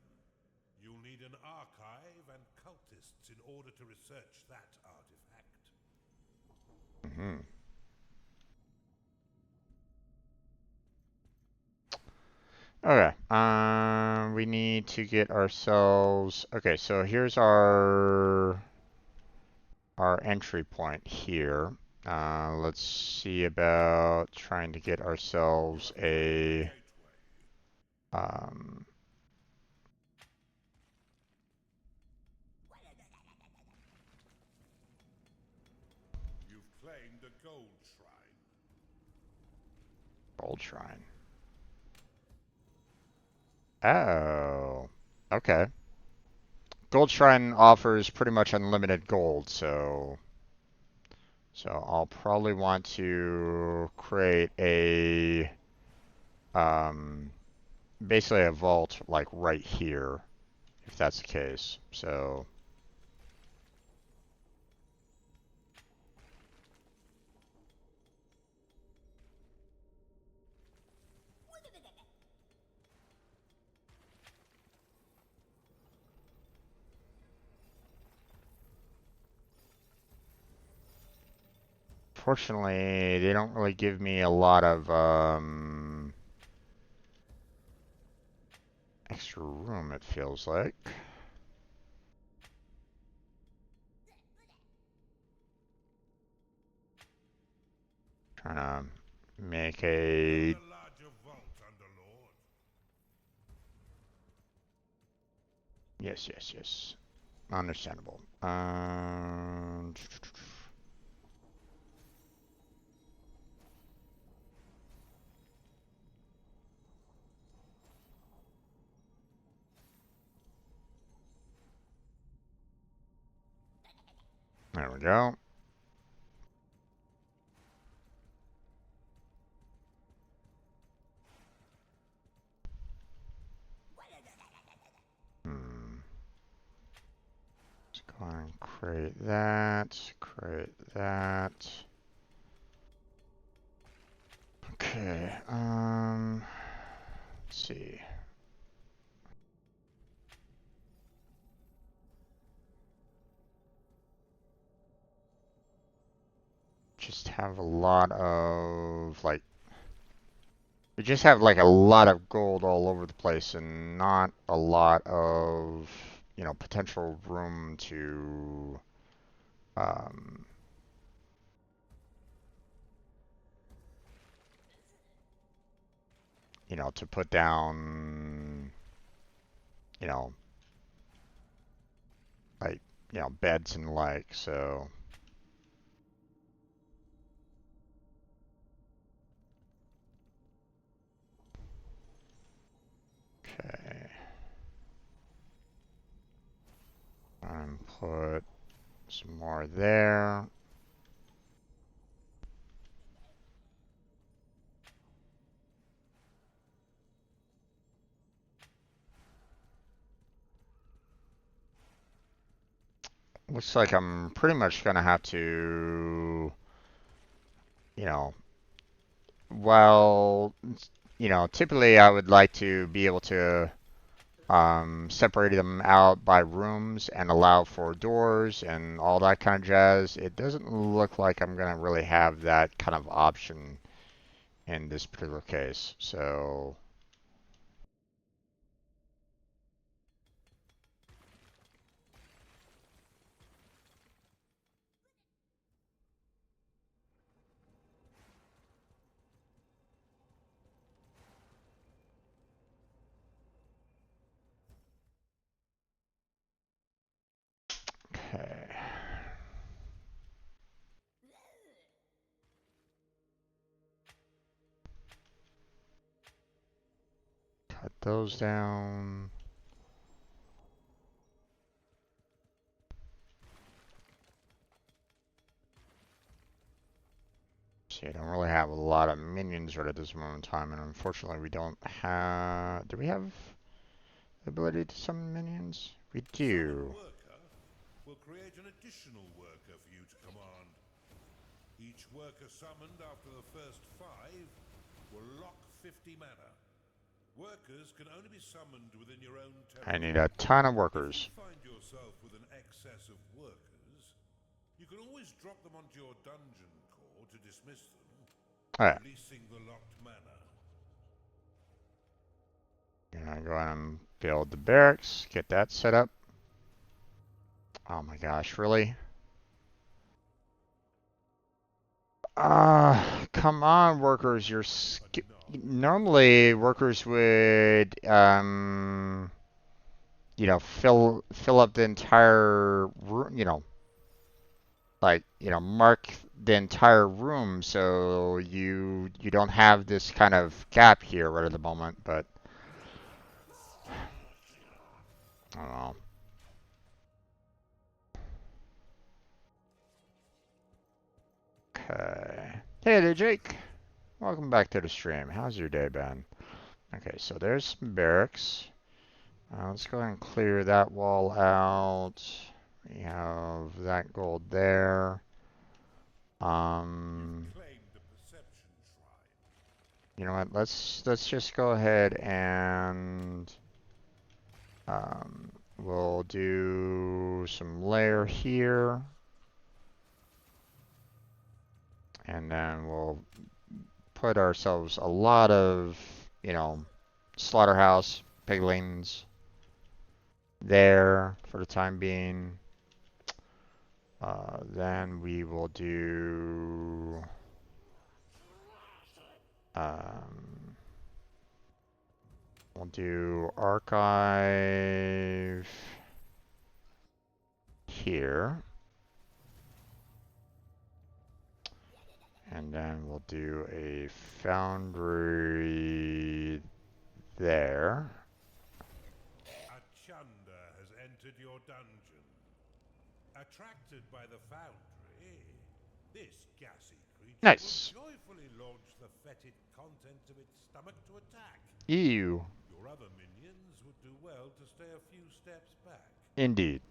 You'll need an archive and cultists in order to research that artifact. hmm Okay. We need to get ourselves. Okay, so here's our entry point here. Let's see about trying to get ourselves Locate the a. gateway. Um, You've claimed a gold shrine. gold shrine. Oh. Okay. Gold shrine offers pretty much unlimited gold, so I'll probably want to create a um, basically a vault like right here, if that's the case. So fortunately, they don't really give me a lot of extra room, it feels like. Trying to make Build a. a larger vault, Underlord. Yes, yes, yes. Understandable. There we go. Create that. Create that. Okay. Let's see. Just have a lot of like. We just have like a lot of gold all over the place and not a lot of, potential room to, um, to put down, you know, like, beds and like, so. Okay. And put some more there. Looks like I'm pretty much gonna have to, you know, well, typically I would like to be able to separate them out by rooms and allow for doors and all that kind of jazz. It doesn't look like I'm gonna really have that kind of option in this particular case. So, okay. Cut those down. See, I don't really have a lot of minions right at this moment in time, and unfortunately we don't have... Do we have the ability to summon minions? We Summon do. worker will create an additional worker for you to command. Each worker summoned after the first 5 will lock 50 mana. Workers can only be summoned within your own I territory. need a ton of If workers. you find yourself with an excess of workers, you can always drop them onto your dungeon core to dismiss them, Alright. releasing the locked mana. Gonna go ahead and build the barracks, get that set up. Oh my gosh, really? Come on, workers. Normally workers would, fill up the entire room, like, mark the entire room so you don't have this kind of gap here right at the moment, but I don't know. Okay. Hey there, Jake. Welcome back to the stream. How's your day been? Okay, so there's some barracks. Let's go ahead and clear that wall out. We have that gold there. Claimed the perception shrine. You know what? Let's just go ahead and we'll do some layer here, and then we'll put ourselves a lot of, slaughterhouse piglings there for the time being. Then we will do we'll do archive here, and then we'll do a foundry there. Achanda has entered your dungeon. Attracted by the foundry, this gassy creature Nice. will joyfully launch the fetid contents of its stomach to attack. Ew. Your other minions would do well to stay a few steps back. Indeed.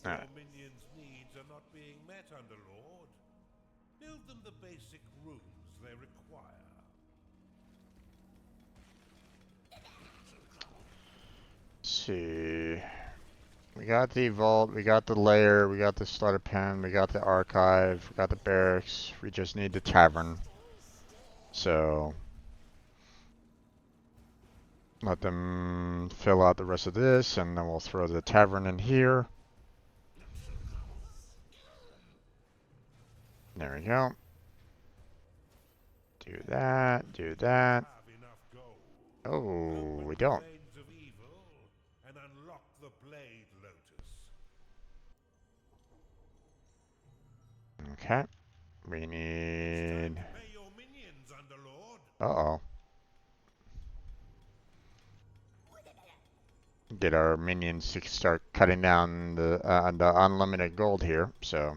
Your Alright. minions' needs are not being met, Underlord. Build them the basic rooms they require. Let's see. We got the vault, we got the lair, we got the starter pen, we got the archive, we got the barracks. We just need the tavern. So let them fill out the rest of this, and then we'll throw the tavern in here. There we go. Do that, do that. Have enough gold. Oh, Open we the don't. veins of evil and unlock the Blade Lotus. Okay. We It's time need... to pay your minions, Underlord. Uh-oh. Get our minions to start cutting down the unlimited gold here, so...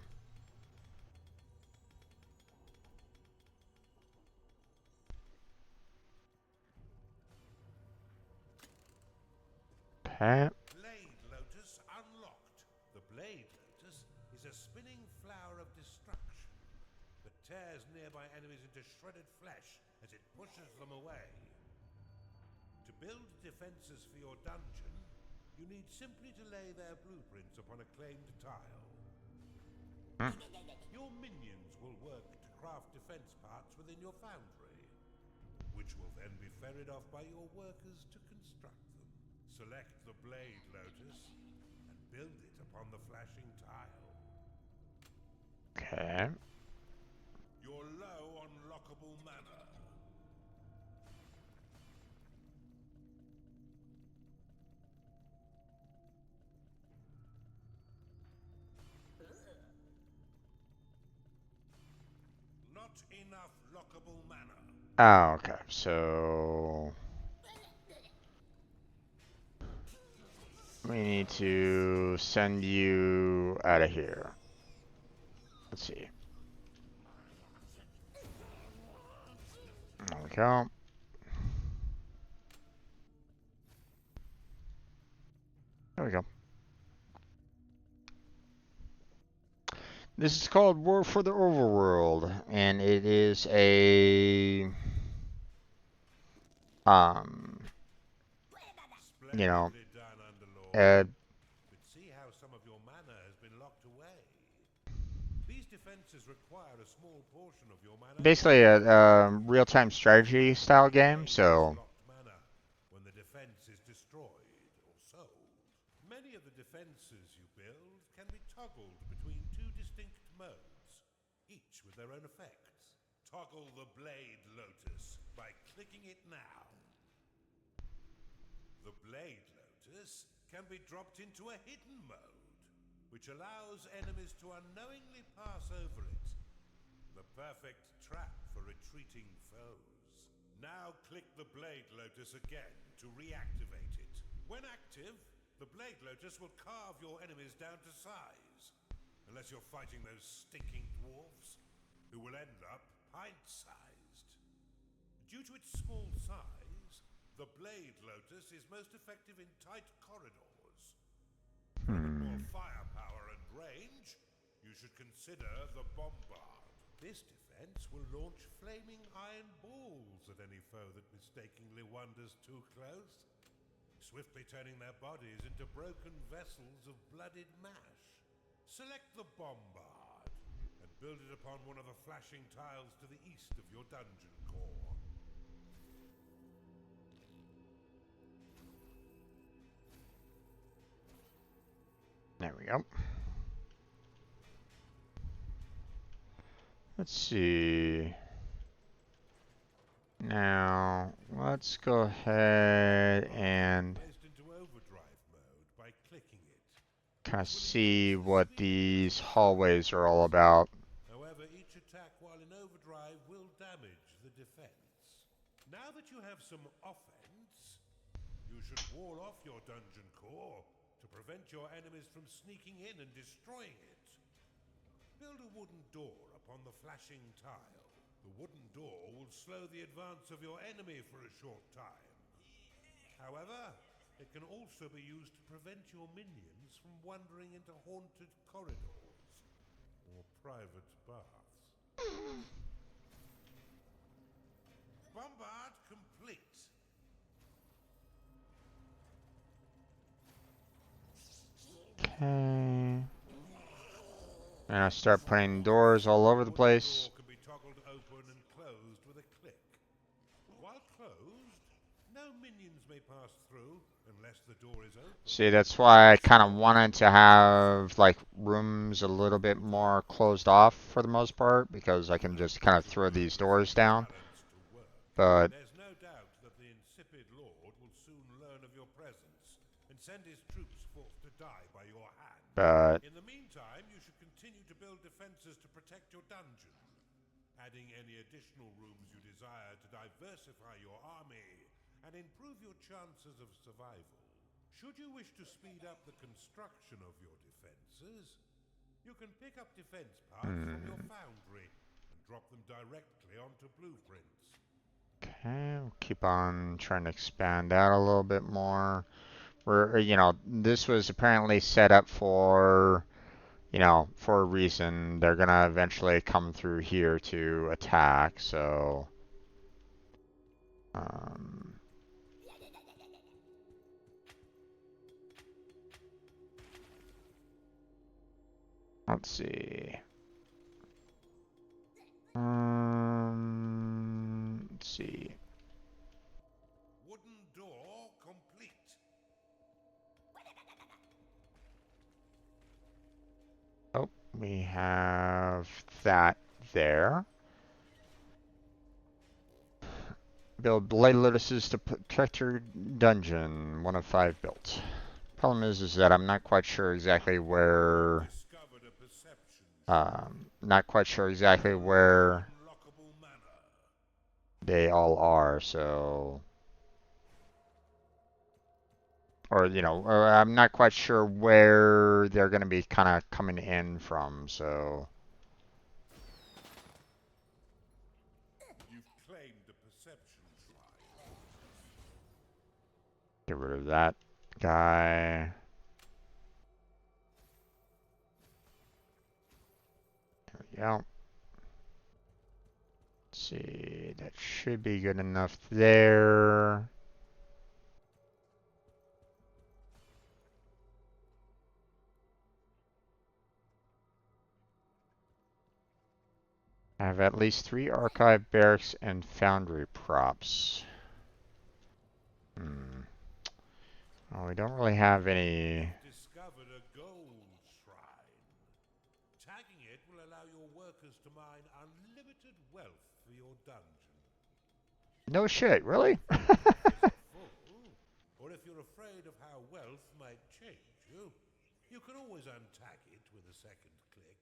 Okay. Blade Lotus unlocked. The Blade Lotus is a spinning flower of destruction that tears nearby enemies into shredded flesh as it pushes them away. To build defenses for your dungeon, you need simply to lay their blueprints upon a claimed tile. Hmm. Your minions will work to craft defense parts within your foundry, which will then be ferried off by your workers to construct them. Select the Blade Lotus and build it upon the flashing tile. Okay. You're low on lockable mana. Not enough lockable mana. Oh, okay. So... we need to send you out of here. Let's see. There we go. There we go. This is called War for the Overworld, and it is a you know, Splendidly done, Underlord. uh, But see how some of your mana has been locked away. These defenses require a small portion of your mana. basically a real-time strategy style game. So Locked mana when the defense is destroyed or sold. Many of the defenses you build can be toggled between two distinct modes, each with their own effects. Toggle the Blade Lotus by clicking it now. The Blade Lotus can be dropped into a hidden mode, which allows enemies to unknowingly pass over it. The perfect trap for retreating foes. Now click the Blade Lotus again to reactivate it. When active, the Blade Lotus will carve your enemies down to size. Unless you're fighting those stinking dwarves, who will end up pint-sized. Due to its small size, the Blade Lotus is most effective in tight corridors. For a bit more firepower and range, you should consider the Bombard. This defense will launch flaming iron balls at any foe that mistakenly wanders too close, swiftly turning their bodies into broken vessels of blooded mash. Select the Bombard and build it upon one of the flashing tiles to the east of your dungeon core. there we go. Let's see. Now let's go ahead and Placed into overdrive mode by clicking it. kind of see what these hallways are all about. However, each attack while in overdrive will damage the defense. Now that you have some offense, you should wall off your dungeon core to prevent your enemies from sneaking in and destroying it. Build a wooden door upon the flashing tile. The wooden door will slow the advance of your enemy for a short time. However, It can also be used to prevent your minions from wandering into haunted corridors or private baths. Bombard complete. Okay. And I start putting doors all over the place. Door can be toggled open and closed with a click. While closed, no minions may pass through unless the door is open. See, that's why I kind of wanted to have like rooms a little bit more closed off for the most part, because I can just kind of throw these doors down. But There's no doubt that the insipid lord will soon learn of your presence and send his troops forth to die by your hand. In the meantime, you should continue to build defenses to protect your dungeon, adding any additional rooms you desire to diversify your army and improve your chances of survival. Should you wish to speed up the construction of your defenses, you can pick up defense parts from your foundry and drop them directly onto blueprints. okay, we'll keep on trying to expand out a little bit more. This was apparently set up for, for a reason. They're gonna eventually come through here to attack, so let's see. Let's see. Wooden door complete. Oh, we have that there. Build blade lotuses to protect your dungeon. 1 of 5 built. Problem is that I'm not quite sure exactly where. Not quite sure exactly where they all are. So, or I'm not quite sure where they're going to be kind of coming in from. So. Get rid of that guy. There we go. Let's see, that should be good enough there. I have at least 3 archive barracks and foundry props. Well, we don't really have any. Discovered a gold shrine. Tagging it will allow your workers to mine unlimited wealth for your dungeon. No shit, really? Or if you're afraid of how wealth might change you, you can always untag it with a second click.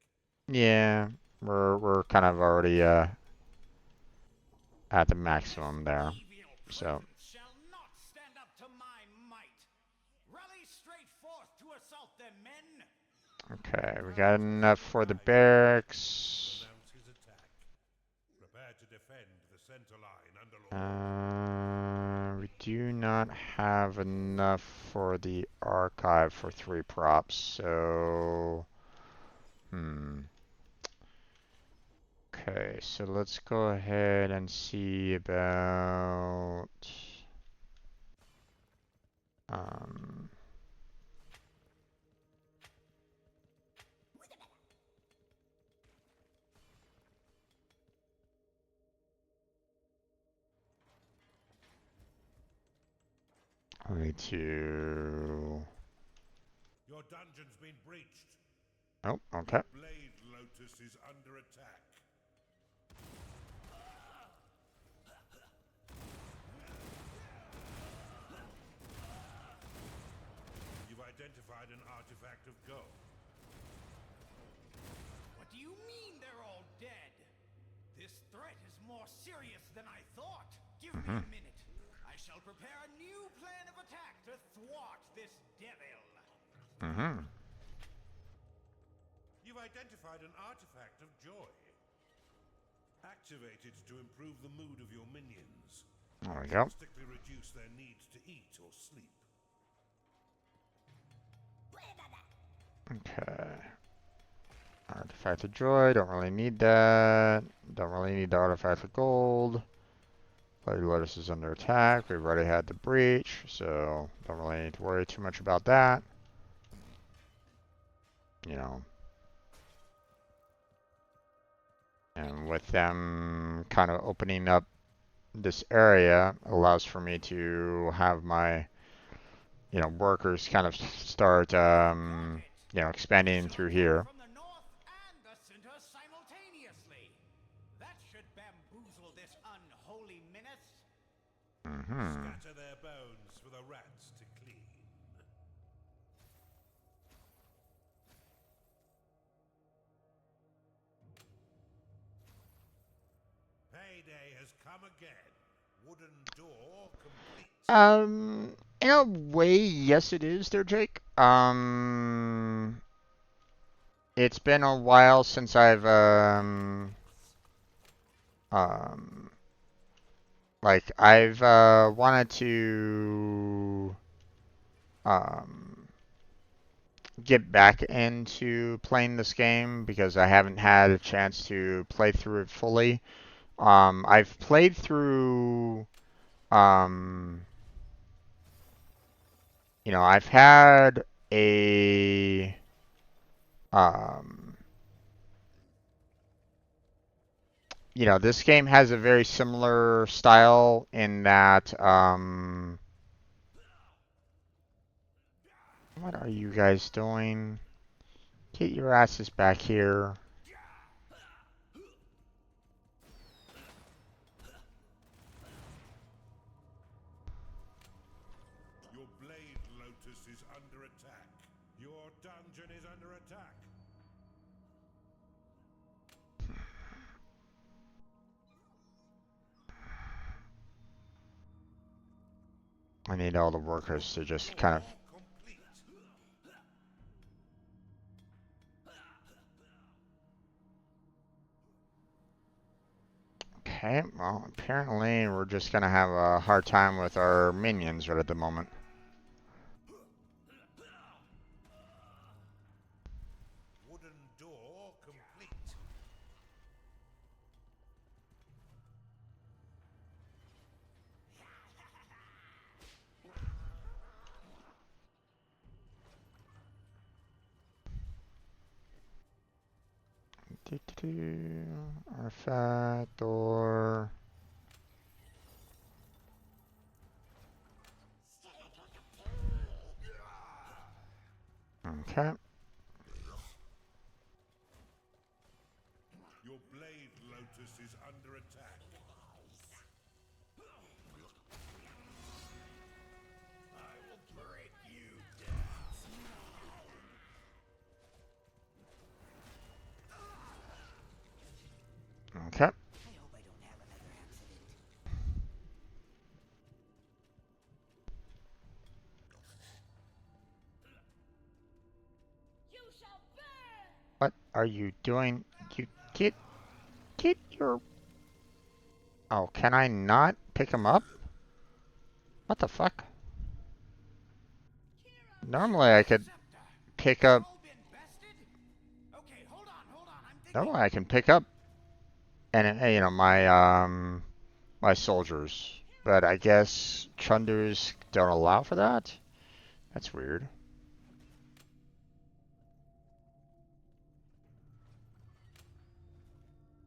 Yeah, we're kind of already at the maximum there. So. Okay, we got enough for the barracks. We do not have enough for the archive for 3 props, so okay, so let's go ahead and see about I need to. Your dungeon's been breached. Oh, okay. Blade Lotus is under attack. You've identified an artifact of gold. What do you mean they're all dead? This threat is more serious than I thought. Give me a minute. I shall prepare a new plan of attack to thwart this devil. You've identified an artifact of joy. Activate it to improve the mood of your minions. There we go. Drastically reduce their needs to eat or sleep. Okay. Artifact of Joy, don't really need that. Don't really need the Artifact of Gold. Bloody Lotus is under attack. We've already had the Breach, so don't really need to worry too much about that. You know. And with them kind of opening up this area, allows for me to have my, you know, workers kind of start, you know, expanding through here. From the north and the center simultaneously. That should bamboozle this unholy menace. Scatter their bones for the rats to clean. Payday has come again. Wooden door complete. In a way, yes, it is there, Jake. It's been a while since I've, like, I've, wanted to, get back into playing this game because I haven't had a chance to play through it fully. I've played through, you know, I've had a, you know, this game has a very similar style in that, what are you guys doing? Get your asses back here. Your blade lotus is under attack. Your dungeon is under attack. I need all the workers to just kind of. Complete. Okay, well, apparently we're just gonna have a hard time with our minions right at the moment. Wooden door complete. Artifact door. Okay. Your blade lotus is under attack. I will break you down. Okay. I hope I don't have another accident. You shall burn! What are you doing? You get your. Oh, can I not pick him up? What the fuck? Normally I could pick up. All been bested? Okay, hold on. I'm thinking. Normally I can pick up, and you know, my my soldiers, but I guess Chunders don't allow for that. That's weird.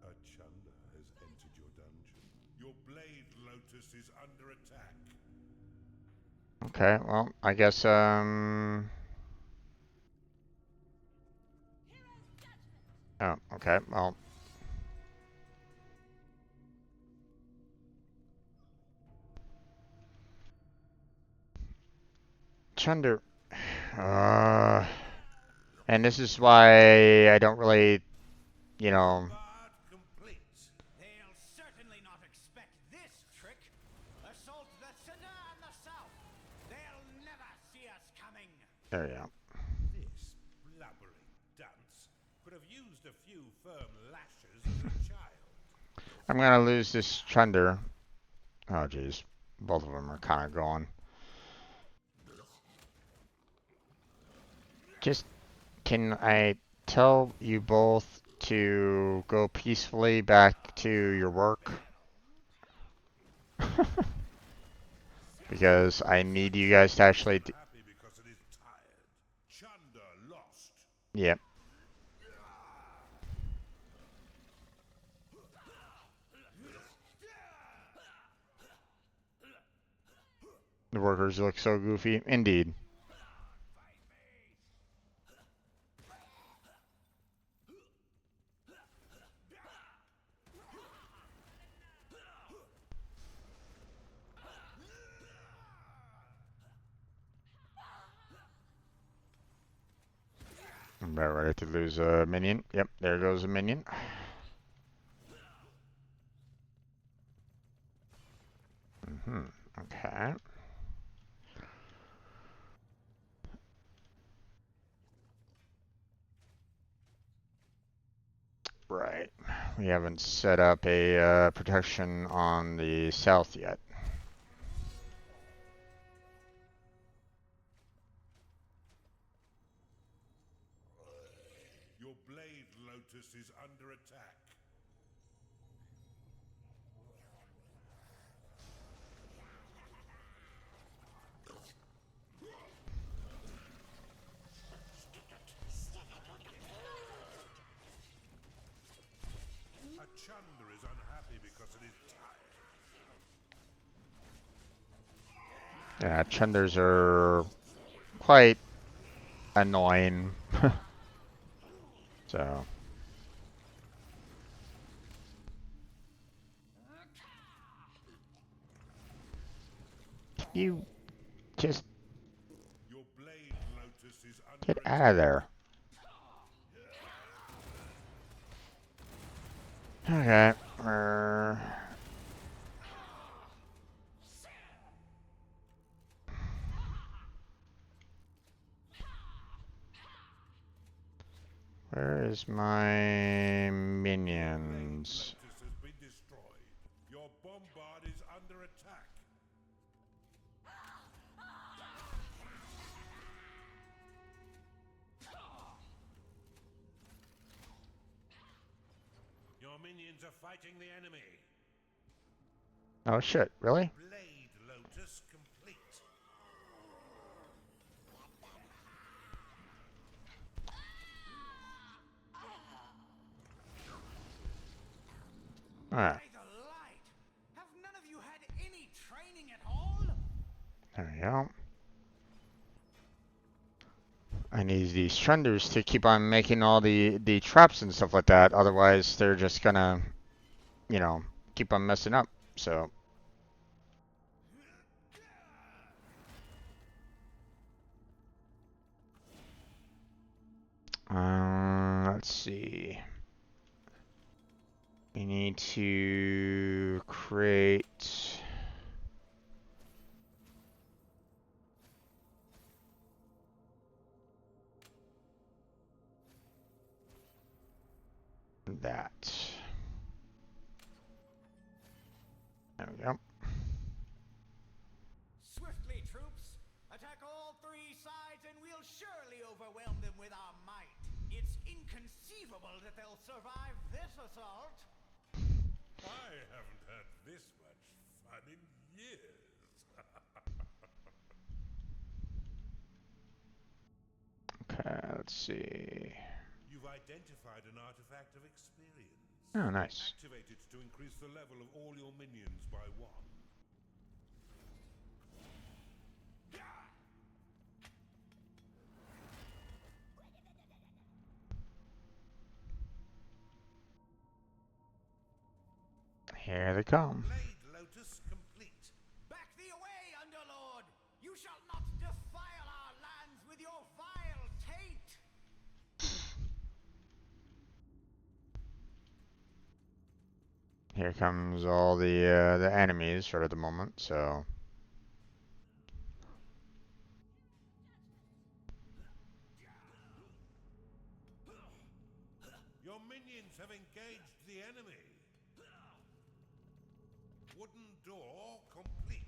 A Chunder has entered your dungeon. Your blade lotus is under attack. Okay, well, I guess oh, okay, well. Chunder. And this is why I don't really, you know. Bard complete. They'll certainly not expect this trick. Assault the center and the south. They'll never see us coming. There you go. This blubbering dunce could have used a few firm lashes as a child. I'm gonna lose this Chunder. Oh, jeez. Both of them are kind of going. Just Can I tell you both to go peacefully back to your work? Because I need you guys to actually. Happy because it is tired. Chunder lost. Yep. The workers look so goofy. Indeed. I'm about ready to lose a minion. Yep, there goes a minion. Okay. Right. We haven't set up a protection on the south yet. Your blade, Lotus, is under attack. A Chunder is unhappy because it is tired. Yeah, Chunders are quite annoying. So. Can you just Your blade, Lotus, is under get attack. out of there? Okay. Where is my minions? Lotus has been destroyed. Your bombard is under attack. Your minions are fighting the enemy. Oh shit, really? Blade, Lotus, complete. Alright, By the light! Have none of you had any training at all? there we go. I need these Trunders to keep on making all the traps and stuff like that, otherwise they're just gonna, you know, keep on messing up, so. Let's see. We need to create that. There we go. Swiftly, troops! Attack all three sides and we'll surely overwhelm them with our might. It's inconceivable that they'll survive this assault. I haven't had this much fun in years. Okay, let's see. You've identified an artifact of experience. Oh, nice. Activate it to increase the level of all your minions by 1. Here they come. Blade, Lotus, complete. Back thee away, Underlord! You shall not defile our lands with your vile taint! Here comes all the enemies right at the moment, so. Your minions have engaged the enemy. Wooden door complete.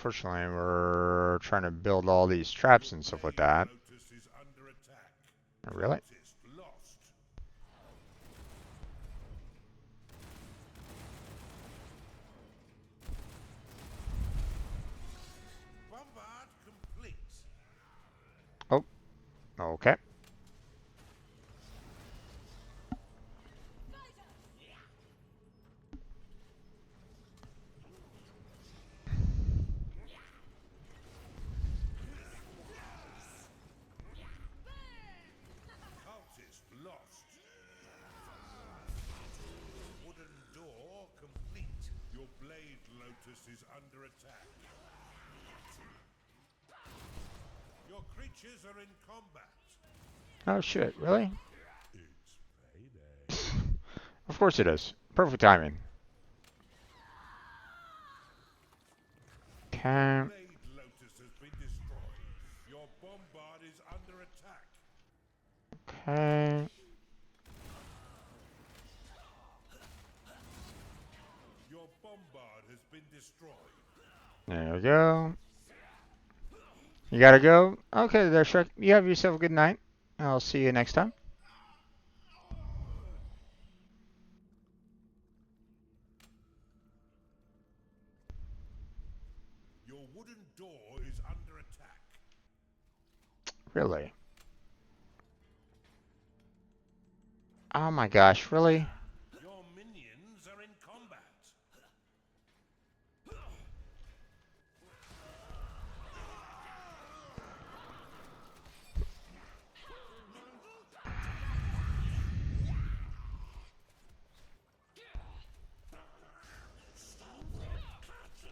Unfortunately, we're trying to build all these traps and stuff like that. Lotus is under attack. Oh, really? Cultist lost. Bombard complete. Oh, okay. Cultist lost. Wooden door complete. Your blade lotus is under attack. Your creatures are in combat. Oh shit, really? It's payday. Of course it is. Perfect timing. Okay. Blade lotus has been destroyed. Your bombard is under attack. Okay. Your bombard has been destroyed. There we go. You gotta go? Okay there, Shrek. You have yourself a good night. I'll see you next time. Your wooden door is under attack. Really? Oh my gosh, really? Your minions are in combat.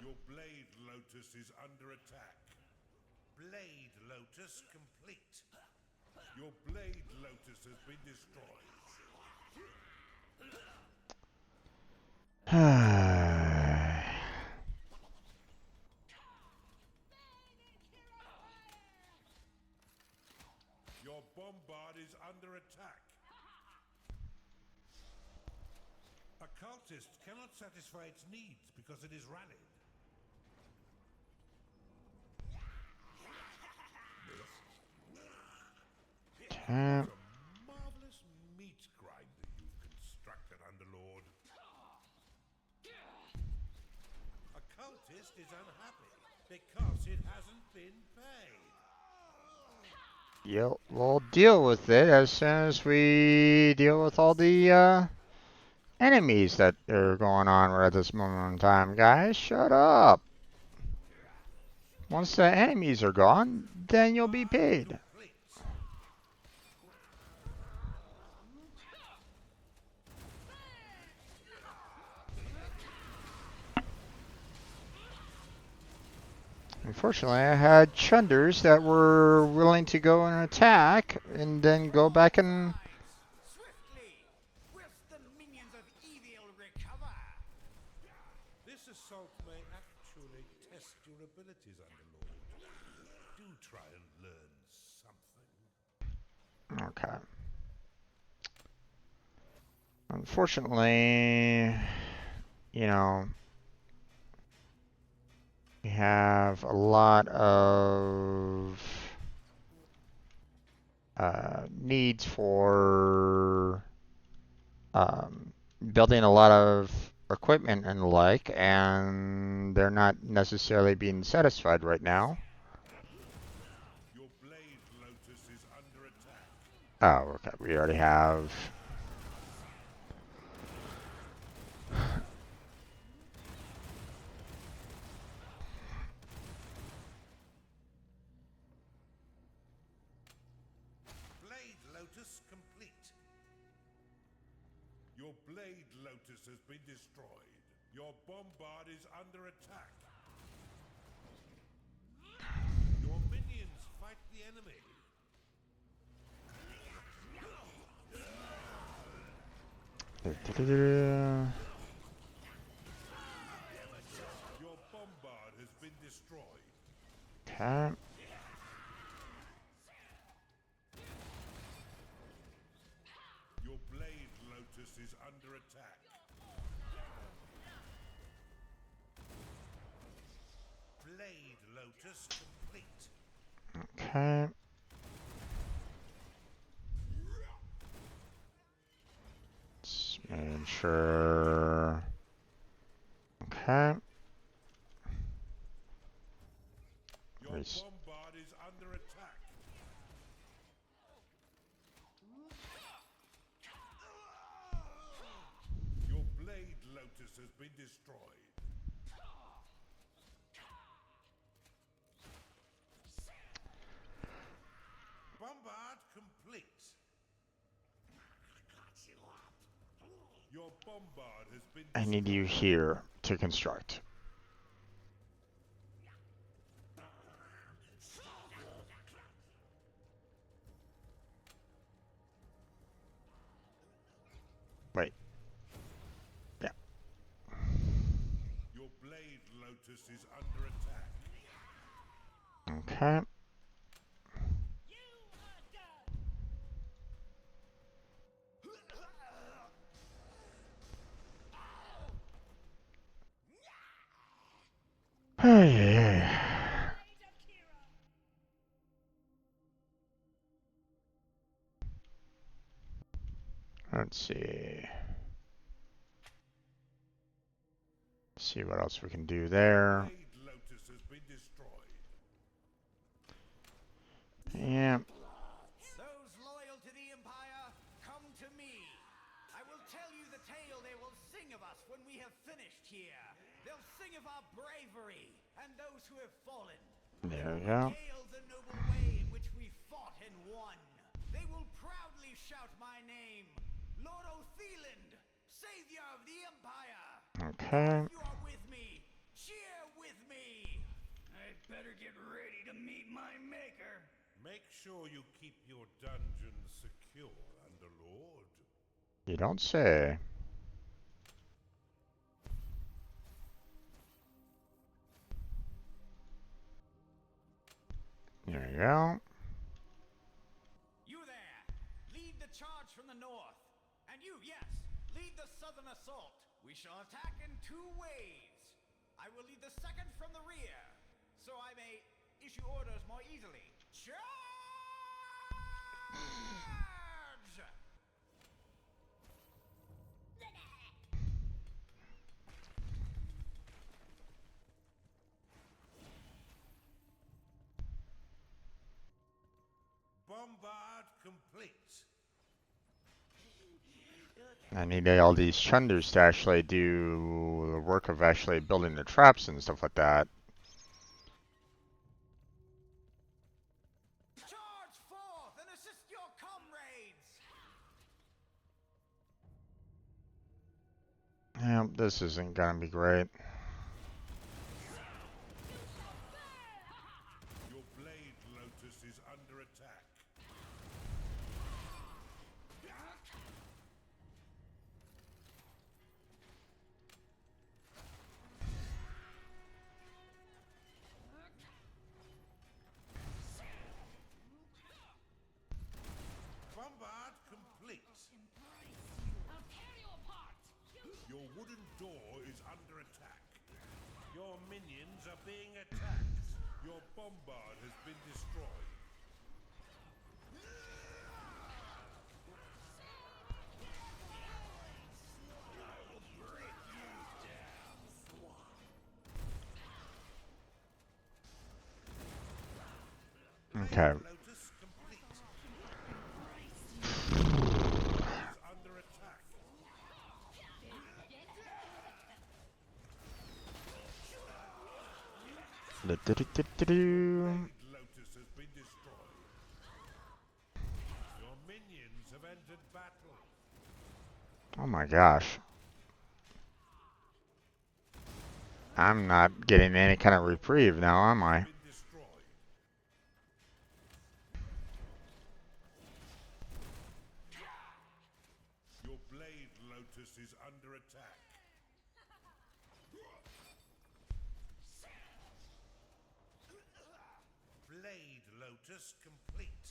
Your blade lotus is under attack. Blade lotus complete. Your blade lotus has been destroyed. Your bombard is under attack. A cultist cannot satisfy its needs because it is rallied. Okay. What a marvelous meat grinder you've constructed, Underlord. A cultist is unhappy because it hasn't been paid. Yep, we'll deal with it as soon as we deal with all the enemies that are going on right at this moment in time. Guys, shut up. Once the enemies are gone, then you'll be paid. Complete. Unfortunately, I had chunders that were willing to go and attack and then go back and... Swiftly, whilst the minions of evil recover. This assault may actually test your abilities, Underlord. Do try and learn something. Okay. Unfortunately, you know, we have a lot of needs for building a lot of equipment and the like, and they're not necessarily being satisfied right now. Your blade lotus is under attack. Oh, okay. We already have. Blade lotus complete. Your blade lotus has been destroyed. Your bombard is under attack. Your minions fight the enemy. Your bombard has been destroyed. Okay. Your blade lotus is under attack. Blade Lotus complete. Okay. Just making sure. Okay. Your bombard is under attack. Your blade lotus has been destroyed. Bombard complete. Your bombard has been destroyed. I need you here to construct. Wait. Yeah. Your blade lotus is under attack. Okay. Hey. Let's see. See what else we can do there. Blade lotus has been destroyed. Yeah. Those loyal to the Empire, come to me. I will tell you the tale they will sing of us when we have finished here. They'll sing of our bravery and those who have fallen. There we go. Hail the noble way in which we fought and won. They will proudly shout my name, Lord Otheland, Savior of the Empire. Okay. If you are with me, cheer with me. I'd better get ready to meet my maker. Make sure you keep your dungeon secure, Underlord. You don't say. There you go. You there, lead the charge from the north. And you, yes, lead the southern assault. We shall attack in 2 ways. I will lead the second from the rear, so I may issue orders more easily. Charge! Bombard complete. I need all these chunders to actually do the work of actually building the traps and stuff like that. Charge forth and assist your comrades! Yeah, this isn't gonna be great. Your blade lotus is under attack. Bombard complete. I'll tear you apart! Your wooden door is under attack. Your minions are being attacked. Your bombard has been destroyed. Okay. Lotus complete. Is under attack. Do-do-do-do-do. Lotus has been destroyed. Your minions have entered battle. Oh my gosh. I'm not getting any kind of reprieve now, am I? Been destroyed. Your blade lotus is under attack. Blade lotus complete.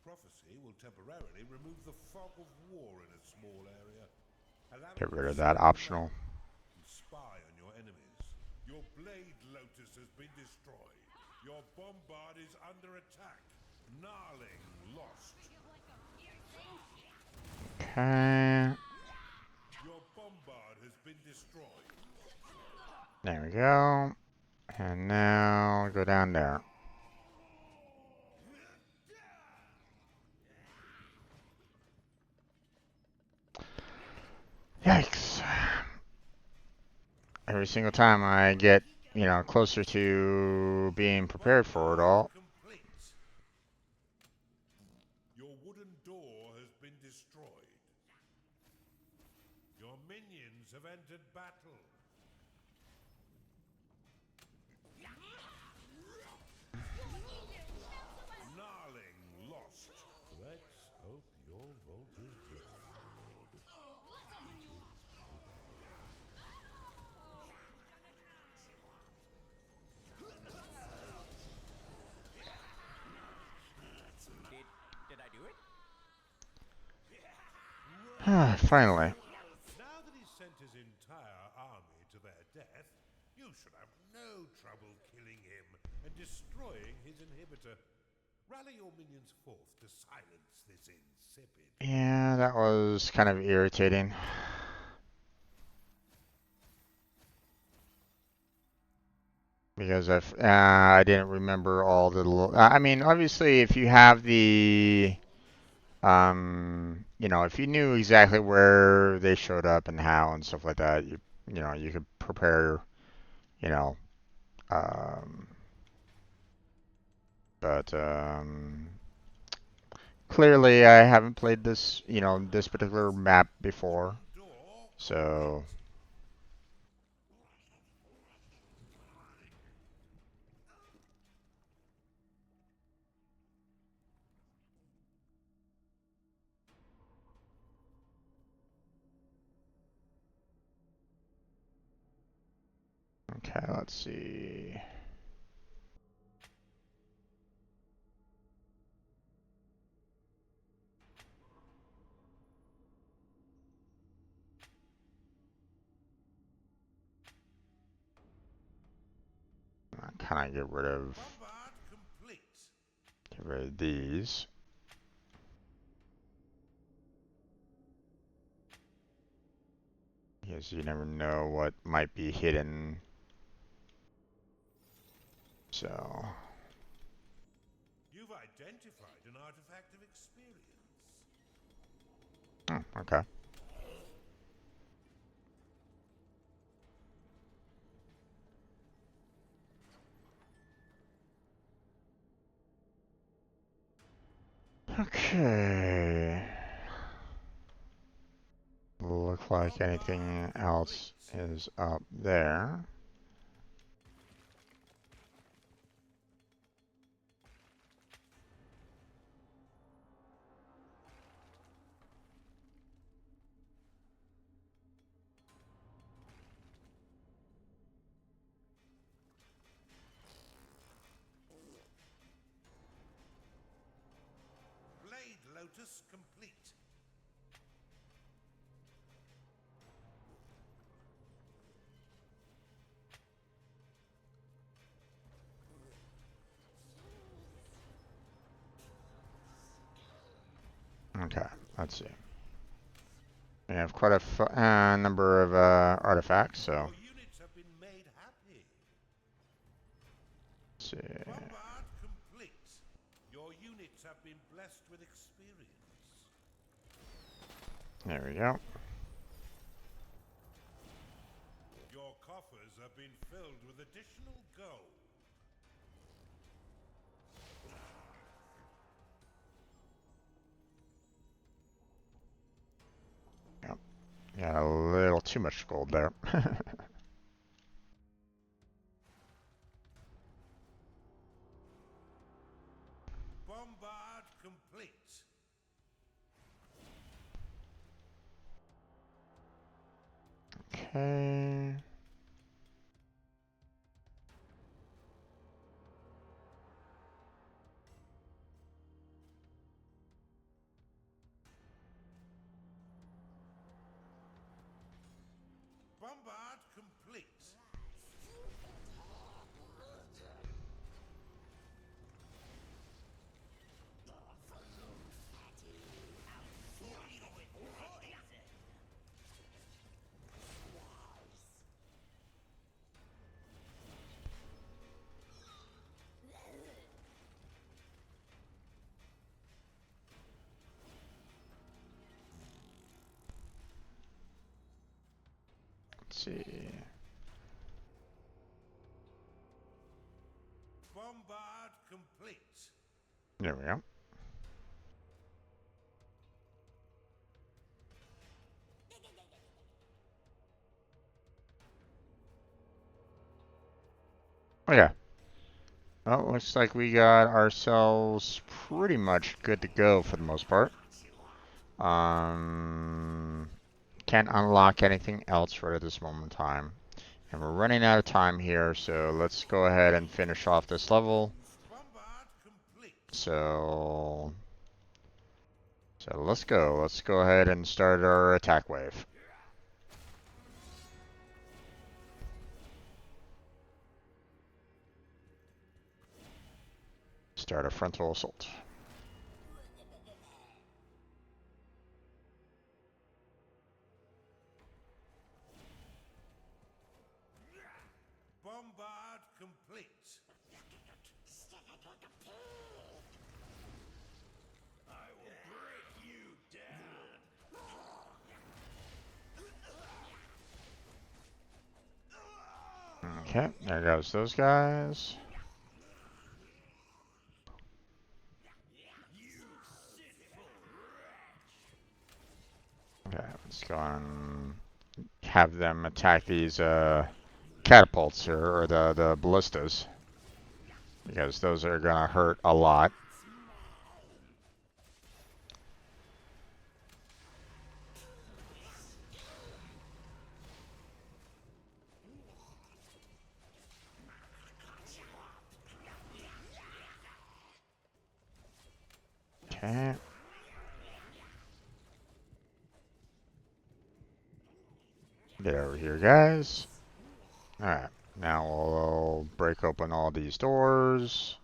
Prophecy will temporarily remove the fog of war in a small area. Allow Get you rid to of that see optional. and spy on your has been destroyed. Your bombard is under attack. Gnarling lost. Okay. Your bombard has been destroyed. There we go. And now go down there. Yikes. Every single time I get, closer to being prepared for it all. Complete. Your wooden door has been destroyed. Your minions have entered battle. Gnarling lost. Let's hope your vote is good. Did I do it? Finally. Now that he's sent his entire army to their death, you should have no trouble killing him and destroying his inhibitor. Rally your minions forth to silence this insipid. Yeah, that was kind of irritating. Because I didn't remember all the little. I mean, obviously, if you have the, if you knew exactly where they showed up and how and stuff like that, you could prepare, you know, um, but clearly I haven't played this, this particular map before, so. Okay, let's see. Kind of get rid of these. Because you never know what might be hidden. So. You've identified an artifact of experience. Oh, okay. Okay. Look like anything else is up there. Blade Lotus complete. Okay, let's see. We have quite a number of artifacts, so. Your units have been made happy. Let's see. Bombard complete. Your units have been blessed with experience. There we go. Your coffers have been filled with additional gold. Yep. Got a little too much gold there. Bombard complete. Okay. Bombard complete. see. Bombard complete. There we go. Okay. Well, looks like we got ourselves pretty much good to go for the most part. Can't unlock anything else right at this moment in time. And we're running out of time here, so let's go ahead and finish off this level. Bombard complete. So let's go. Let's go ahead and start our attack wave. Start a frontal assault. Bombard complete. I will break you down. Okay, there goes those guys. Okay, let's go and have them attack these catapults or the ballistas, because those are gonna hurt a lot. Okay. Get over here, guys. Alright, now we'll break open all these doors.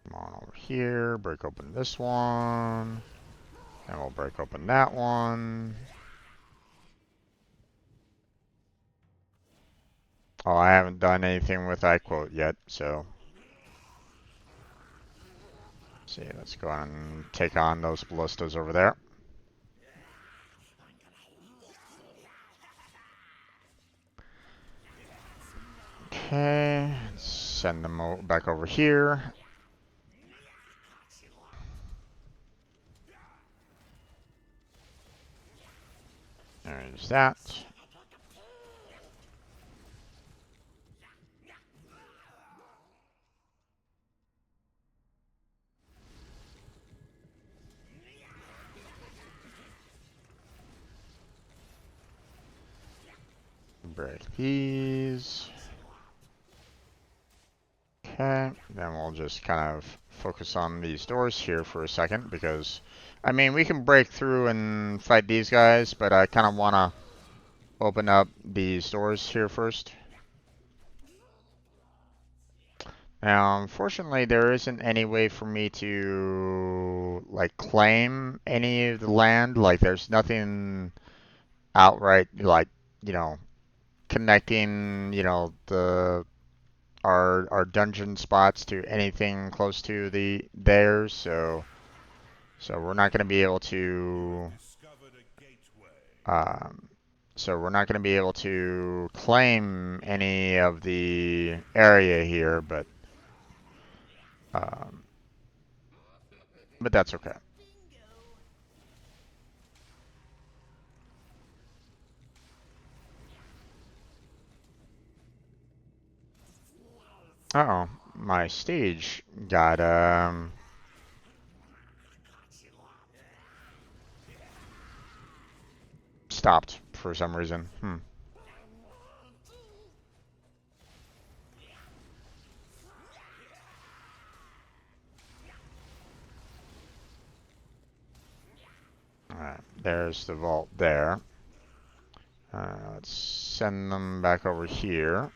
Come on over here, break open this one. And we'll break open that one. Oh, I haven't done anything with iQuote yet, so. Let's see, let's go and take on those ballistas over there. Okay, let's send them back over here. There's that. Break these. Okay, then we'll just kind of focus on these doors here for a second, because, I mean, we can break through and fight these guys, but I kind of want to open up these doors here first. Now, unfortunately, there isn't any way for me to, like, claim any of the land. Like, there's nothing outright, like, you know, connecting, you know, our dungeon spots to anything close to theirs, so we're not going to be able to Discovered a gateway. so we're not going to be able to claim any of the area here, um, but that's okay. Uh-oh, my stage got stopped for some reason. Alright, there's the vault there. Let's send them back over here.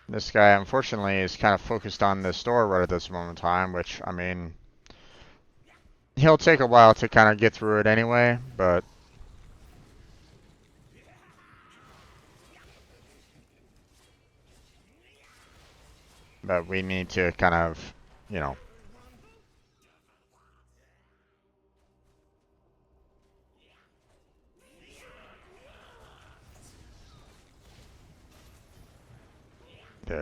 This guy, unfortunately, is kind of focused on this door right at this moment in time, which, I mean, he'll take a while to kind of get through it anyway, but we need to kind of, you know,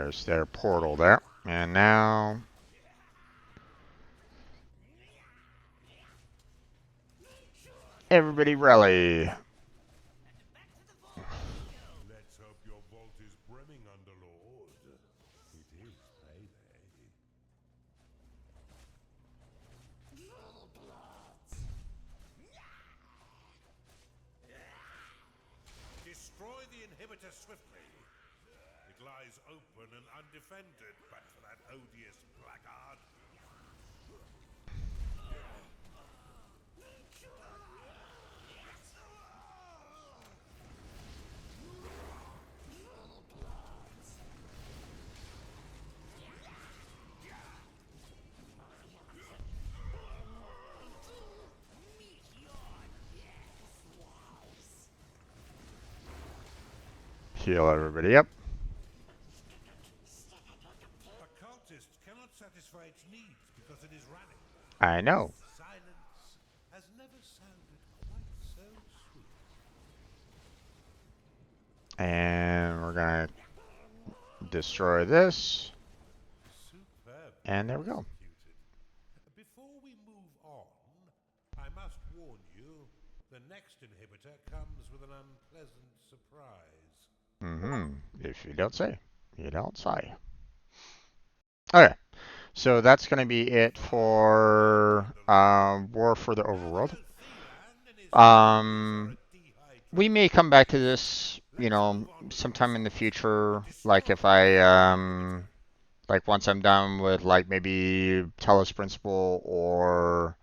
There's their portal there. And now... everybody rally. Let's hope your vault is brimming, Underlord. It is payday. Destroy the inhibitor swiftly. It lies open and undefended, but for that odious blackguard. Heal everybody up. A cultist cannot satisfy its needs because it is running. I know. Silence has never sounded quite so sweet. And we're gonna destroy this. Superb. And there we go. Executed. Before we move on, I must warn you, the next inhibitor comes with an unpleasant surprise. If you don't say. You don't say. Okay. So that's going to be it for War for the Overworld. We may come back to this, you know, sometime in the future. Like if I, like once I'm done with like maybe Talos Principle or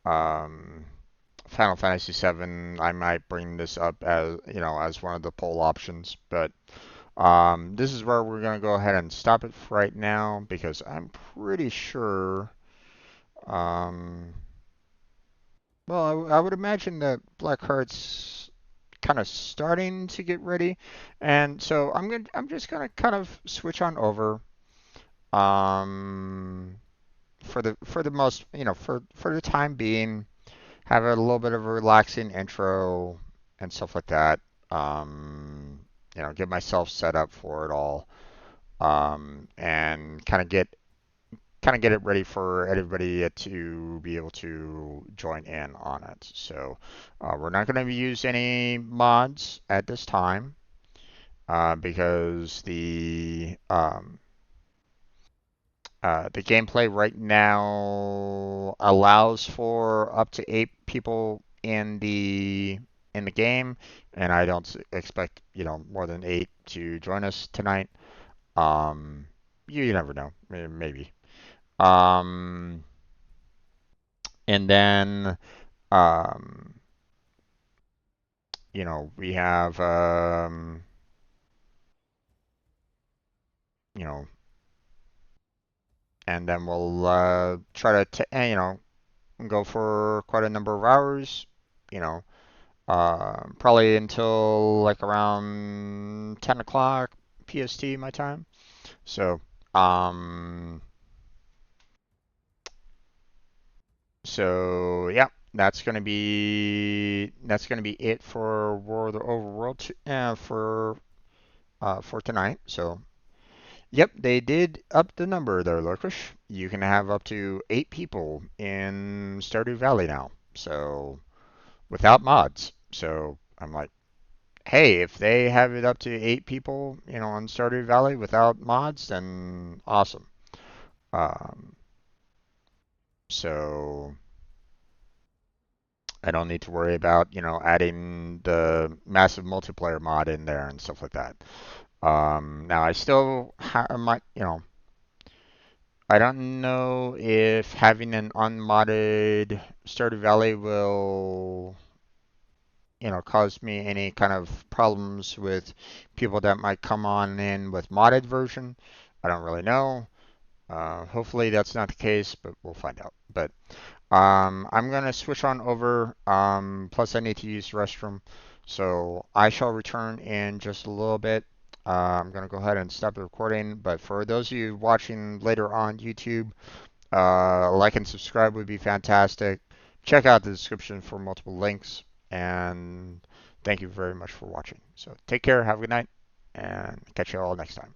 Final Fantasy VII, I might bring this up as, you know, as one of the poll options. But this is where we're going to go ahead and stop it for right now because I'm pretty sure, well, I would imagine that Blackheart's kind of starting to get ready, and so I'm just gonna kind of switch on over, um, for the most, you know, for the time being, have a little bit of a relaxing intro and stuff like that. You know, get myself set up for it all, and kind of get it ready for everybody to be able to join in on it. So we're not going to use any mods at this time because the gameplay right now allows for up to 8 people in the game, and I don't expect, you know, more than 8 to join us tonight. Um, you never know, maybe. Um, and then, um, you know, we have, you know, and then we'll try to, you know, go for quite a number of hours, you know, probably until like around 10 o'clock PST my time. So, um, so yeah, that's gonna be it for War of the Overworld for tonight. So, yep, they did up the number there, Lurkish. You can have up to 8 people in Stardew Valley now. So, without mods. So, I'm like, hey, if they have it up to 8 people, you know, on Stardew Valley without mods, then awesome. Um, so I don't need to worry about, you know, adding the massive multiplayer mod in there and stuff like that. Now I still might, you know, I don't know if having an unmodded Stardew Valley will, you know, cause me any kind of problems with people that might come on in with modded version. I don't really know. Hopefully that's not the case, but we'll find out. But I'm gonna switch on over. Plus I need to use the restroom, so I shall return in just a little bit. I'm gonna go ahead and stop the recording. But for those of you watching later on YouTube, like and subscribe would be fantastic. Check out the description for multiple links, and thank you very much for watching. So take care, have a good night, and catch you all next time.